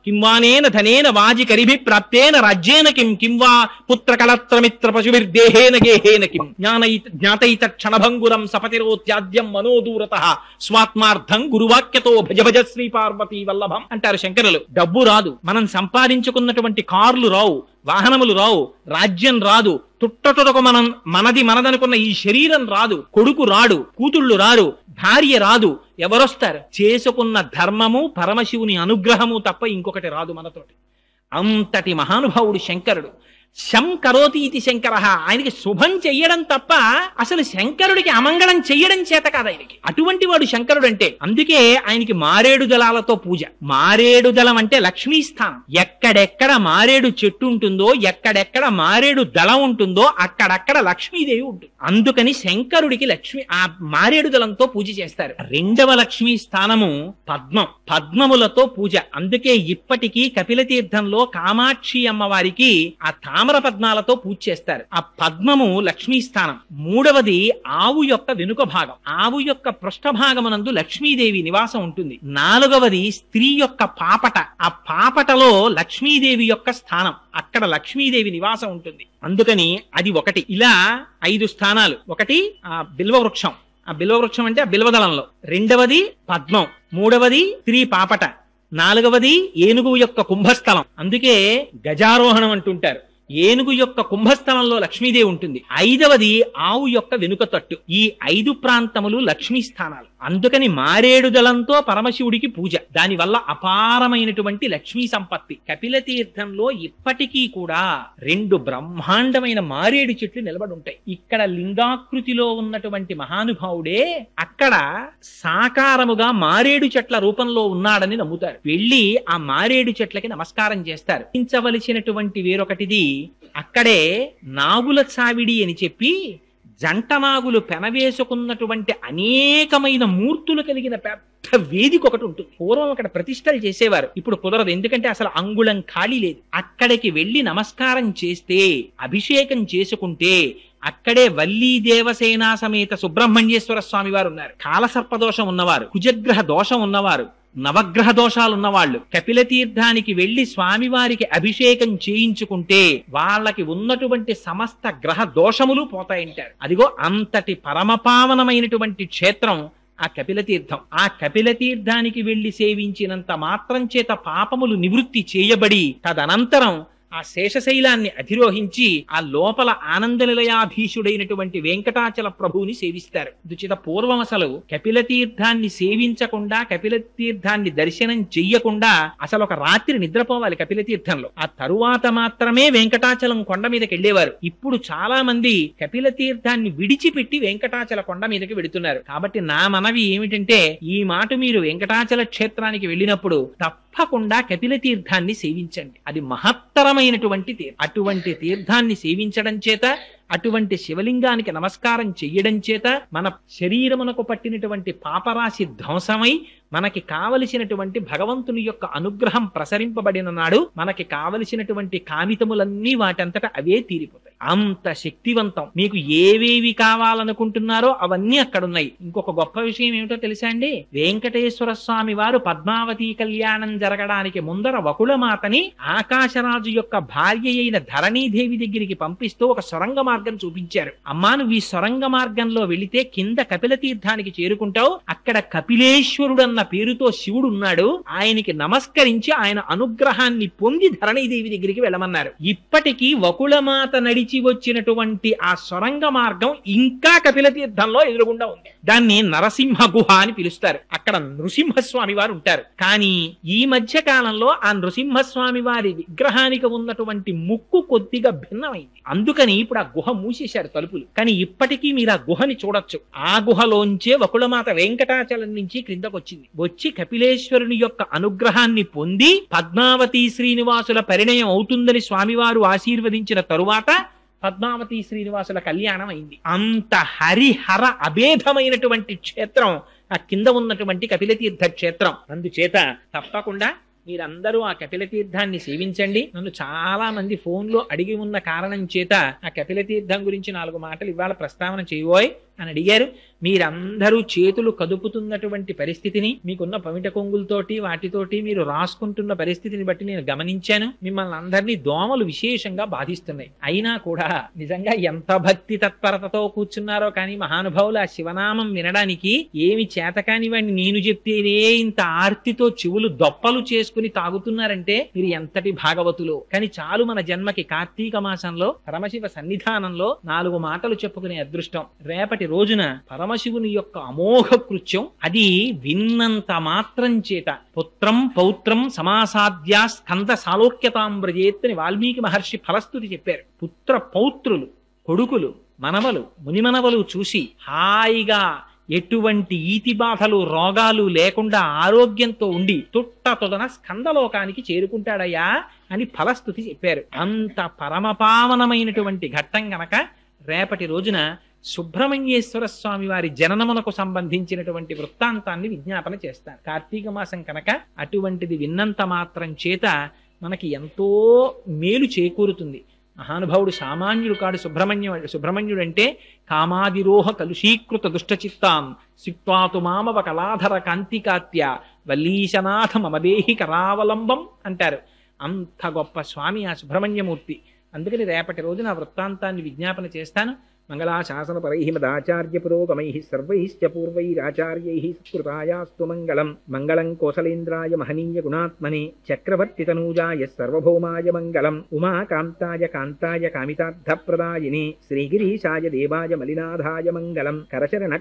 కింవానేన ధనేన వాజి కరిభి ప్రాప్తేన రాజ్యేన కింవా పుత్ర కళత్రమిత్ర పశుభిర్దేహేన గేహేన కిం జ్ఞాతైత క్షణభంగురం సపతిరోత్యాద్యం మనోదూరత స్వాత్మార్థం గురువాక్యతో భజ భజ శ్రీ పార్వతీ వల్లభం అంటారు శంకరులు. డబ్బు రాదు, మనం సంపాదించుకున్నటువంటి కార్లు రావు, వాహనములు రావు, రాజ్యం రాదు, తుట్టతుడకు మనదనుకున్న ఈ శరీరం రాదు, కొడుకు రాడు, కూతుళ్ళు రారు, భార్య రాదు. ఎవరొస్తారు? చేసుకున్న ధర్మము, పరమశివుని అనుగ్రహము తప్ప ఇంకొకటి రాదు మనతోటి. అంతటి మహానుభావుడు శంకరుడు. శం కరోతి ఇది శంకర. ఆయనకి శుభం చెయ్యడం తప్ప అసలు శంకరుడికి అమంగళం చెయ్యడం చేత కాదు ఆయనకి. అటువంటి వాడు శంకరుడు అంటే. అందుకే ఆయనకి మారేడు దళాలతో పూజ. మారేడు దళం అంటే లక్ష్మీ స్థానం. ఎక్కడెక్కడ మారేడు చెట్టు ఉంటుందో, ఎక్కడెక్కడ మారేడు దళం ఉంటుందో అక్కడక్కడ లక్ష్మీదేవి ఉంటుంది. అందుకని శంకరుడికి ఆ మారేడు దళంతో పూజ చేస్తారు. రెండవ లక్ష్మీ స్థానము పద్మం. పద్మములతో పూజ. అందుకే ఇప్పటికీ కపిలతీర్థంలో కామాక్షి అమ్మవారికి ఆ తామర పద్మాలతో పూజ చేస్తారు. ఆ పద్మము లక్ష్మీ స్థానం. మూడవది ఆవు యొక్క వెనుక భాగం. ఆవు యొక్క పృష్ఠభాగమునందు లక్ష్మీదేవి నివాసం ఉంటుంది. నాలుగవది స్త్రీ యొక్క పాపట. ఆ పాపటలో లక్ష్మీదేవి యొక్క స్థానం. అక్కడ లక్ష్మీదేవి నివాసం ఉంటుంది. అందుకని అది ఒకటి. ఇలా 5 స్థానాలు. ఒకటి ఆ బిల్వవృక్షం. ఆ బిల్వవృక్షం అంటే ఆ బిల్వదళంలో. రెండవది పద్మం. మూడవది స్త్రీ పాపట. నాలుగవది ఏనుగు యొక్క కుంభస్థలం. అందుకే గజారోహణం అంటుంటారు. ఏనుగు యొక్క కుంభస్థలంలో లక్ష్మీదేవి ఉంటుంది. ఐదవది ఆవు యొక్క వెనుక తట్టు. ఈ 5 ప్రాంతములు లక్ష్మీ స్థానాలు. అందుకని మారేడు దళంతో పరమశివుడికి పూజ. దానివల్ల అపారమైనటువంటి లక్ష్మీ సంపత్తి. కపిల తీర్థంలో ఇప్పటికీ కూడా 2 బ్రహ్మాండమైన మారేడు చెట్లు నిలబడి ఉంటాయి. ఇక్కడ లింగాకృతిలో ఉన్నటువంటి మహానుభావుడే అక్కడ సాకారముగా మారేడు చెట్ల రూపంలో ఉన్నాడని నమ్ముతారు. వెళ్ళి ఆ మారేడు చెట్లకి నమస్కారం చేస్తారు. ించవలసినటువంటి వేరొకటిది, అక్కడే నాగుల చావిడి అని చెప్పి జంట నాగులు పెనవేసుకున్నటువంటి అనేకమైన మూర్తులు కలిగిన పెద్ద వేదిక ఒకటి ఉంటుంది. పూర్వం అక్కడ ప్రతిష్టలు చేసేవారు. ఇప్పుడు కుదరదు, ఎందుకంటే అసలు అంగుళం ఖాళీ లేదు. అక్కడికి వెళ్లి నమస్కారం చేస్తే, అభిషేకం చేసుకుంటే అక్కడే వల్లీ దేవసేనా సమేత సుబ్రహ్మణ్యేశ్వర స్వామి వారు ఉన్నారు. కాలసర్పదోషం ఉన్నవారు, కుజగ్రహ దోషం ఉన్నవారు, నవగ్రహ దోషాలున్న వాళ్ళు కపిల తీర్థానికి వెళ్లి స్వామివారికి అభిషేకం చేయించుకుంటే వాళ్ళకి ఉన్నటువంటి సమస్త గ్రహ దోషములు పోతాయంటారు. అదిగో అంతటి పరమపావనమైనటువంటి క్షేత్రం ఆ కపిల తీర్థం. ఆ కపిల తీర్థానికి వెళ్లి సేవించినంత మాత్రం చేత పాపములు నివృత్తి చేయబడి తదనంతరం ఆ శేషశైలాన్ని అధిరోహించి ఆ లోపల ఆనందనిలయాధీశుడైనటువంటి వెంకటాచల ప్రభువుని సేవిస్తారు. దుచిత పూర్వం అసలు కపిల తీర్థాన్ని సేవించకుండా, కపిల తీర్థాన్ని దర్శనం చెయ్యకుండా అసలు ఒక రాత్రి నిద్రపోవాలి కపిల తీర్థంలో. ఆ తరువాత మాత్రమే వెంకటాచలం కొండ మీదకి వెళ్ళేవారు. ఇప్పుడు చాలా మంది కపిల తీర్థాన్ని విడిచిపెట్టి వెంకటాచల కొండ మీదకి వెడుతున్నారు. కాబట్టి నా మనవి ఏమిటంటే, ఈ మాట మీరు వెంకటాచల క్షేత్రానికి వెళ్ళినప్పుడు తప్పకుండా కపిల తీర్థాన్ని సేవించండి. అది మహత్తరమైనటువంటి తీర్థం. అటువంటి తీర్థాన్ని సేవించడం చేత, అటువంటి శివలింగానికి నమస్కారం చెయ్యడం చేత మన శరీరమునకు పట్టినటువంటి పాపరాశి ధ్వంసమై మనకి కావలసినటువంటి భగవంతుని యొక్క అనుగ్రహం ప్రసరింపబడిన నాడు మనకి కావలసినటువంటి కామితములన్నీ వాటంతట అవే తీరిపోతాయి. అంత శక్తివంతం. మీకు ఏవేవి కావాలనుకుంటున్నారో అవన్నీ అక్కడున్నాయి. ఇంకొక గొప్ప విషయం ఏమిటో తెలుసా అండి? వెంకటేశ్వర స్వామి వారు పద్మావతి కళ్యాణం జరగడానికి ముందర వకుళమాతని ఆకాశరాజు యొక్క భార్య అయిన ధరణీదేవి దగ్గరికి పంపిస్తూ ఒక సొరంగ మార్గం చూపించారు. అమ్మా, నువ్వు ఈ సొరంగ మార్గంలో వెళితే కింద కపిల తీర్థానికి చేరుకుంటావు. అక్కడ కపిలేశ్వరుడన్న పేరుతో శివుడు ఉన్నాడు. ఆయనకి నమస్కరించి ఆయన అనుగ్రహాన్ని పొంది ధరణీదేవి దగ్గరికి వెళ్ళమన్నారు. ఇప్పటికీ వకుళమాత నడిచి వచ్చినటువంటి ఆ సొరంగ మార్గం ఇంకా కపిల తీర్థంలో ఎదురుగుండా ఉంది. దాన్ని నరసింహ గుహ అని పిలుస్తారు. అక్కడ నృసింహస్వామి వారు ఉంటారు. కానీ ఈ మధ్య కాలంలో ఆ నృసింహస్వామి వారి విగ్రహానికి ఉన్నటువంటి ముక్కు కొద్దిగా భిన్నమైంది. అందుకని ఇప్పుడు ఆ గుహ మూసేశారు తలుపులు. కానీ ఇప్పటికీ మీరు ఆ గుహని చూడొచ్చు. ఆ గుహలోంచే వకుళమాత వెంకటాచలం నుంచి క్రిందకు వచ్చి కపిలేశ్వరుని యొక్క అనుగ్రహాన్ని పొంది పద్మావతి శ్రీనివాసుల పరిణయం అవుతుందని స్వామివారు ఆశీర్వదించిన తరువాత పద్మావతి శ్రీనివాసుల కళ్యాణం అయింది. అంత హరిహర అభేదమైనటువంటి క్షేత్రం ఆ కింద ఉన్నటువంటి కపిలతీర్థ క్షేత్రం. అందుచేత తప్పకుండా మీరందరూ ఆ కపిల తీర్థాన్ని సేవించండి. నన్ను చాలా మంది ఫోన్లో అడిగి ఉన్న కారణం చేత ఆ కపిల తీర్థం గురించి 4 మాటలు ఇవాళ ప్రస్తావన చేయబోయ్ అని అడిగారు. మీరందరూ చేతులు కదుపుతున్నటువంటి పరిస్థితిని, మీకున్న పమిట కొంగులతోటి వాటితోటి మీరు రాసుకుంటున్న పరిస్థితిని బట్టి నేను గమనించాను. మిమ్మల్ని అందరినీ దోమలు విశేషంగా బాధిస్తున్నాయి. అయినా కూడా నిజంగా ఎంత భక్తి తత్పరతతో కూర్చున్నారో కానీ మహానుభావులు ఆ శివనామం వినడానికి ఏమి చేతకాని వాడిని నేను చెప్తేనే ఇంత ఆర్తితో చెవులు దొప్పలు చేసుకుని తాగుతున్నారంటే మీరు ఎంతటి భాగవతులు. కానీ చాలు మన జన్మకి కార్తీక మాసంలో పరమశివ సన్నిధానంలో 4 మాటలు చెప్పుకునే అదృష్టం. రేపటి రోజున పరమశివుని యొక్క అమోఘ కృత్యం అది విన్నంత మాత్రం చేత పుత్రం పౌత్రం సమాసాద్యా స్కంద సాలోక్యతాంబ్రజేత్ అని వాల్మీకి మహర్షి ఫలస్తుతి చెప్పారు. పుత్ర పౌత్రులు, కొడుకులు, మనవలు, మునిమనవలు చూసి హాయిగా ఎటువంటి ఈతి బాధలు రోగాలు లేకుండా ఆరోగ్యంతో ఉండి తొడన స్కందలోకానికి చేరుకుంటాడయ్యా అని ఫలస్తుతి చెప్పారు. అంత పరమపావనమైనటువంటి ఘట్టం గనక రేపటి రోజున సుబ్రహ్మణ్యేశ్వర స్వామి వారి జననమునకు సంబంధించినటువంటి వృత్తాంతాన్ని విజ్ఞాపన చేస్తారు. కార్తీక మాసం కనుక అటువంటిది విన్నంత మాత్రం చేత మనకి ఎంతో మేలు చేకూరుతుంది. మహానుభావుడు సామాన్యుడు కాడు. సుబ్రహ్మణ్యుడు అంటే కామాదిరోహ కలుషీకృత దుష్టచిత్తాం సిక్వాతు మామవ కళాధర కాంతికాత్య వల్లీశనాథ మమదేహి కరావలంబం అంటారు. అంత గొప్ప స్వామి ఆ సుబ్రహ్మణ్యమూర్తి. అందుకని రేపటి రోజున ఆ వృత్తాంతాన్ని విజ్ఞాపన చేస్తాను. మంగళాశాసనపరైః మదాచార్య పురోగమైః సర్వైశ్చ పూర్వైరాచార్యైః సత్కృతాయాస్తు మంగళం. మంగళం కోసలేంద్రాయ మహనీయ గుణాత్మనే చక్రవర్తి తనూజాయ సర్వభౌమాయ మంగళం. ఉమాకాంతాయ కాంతాయ కామితార్థప్రదాయినే శ్రీగిరీశాయ దేవాయ మలినాథాయ మంగళం. కరచరణ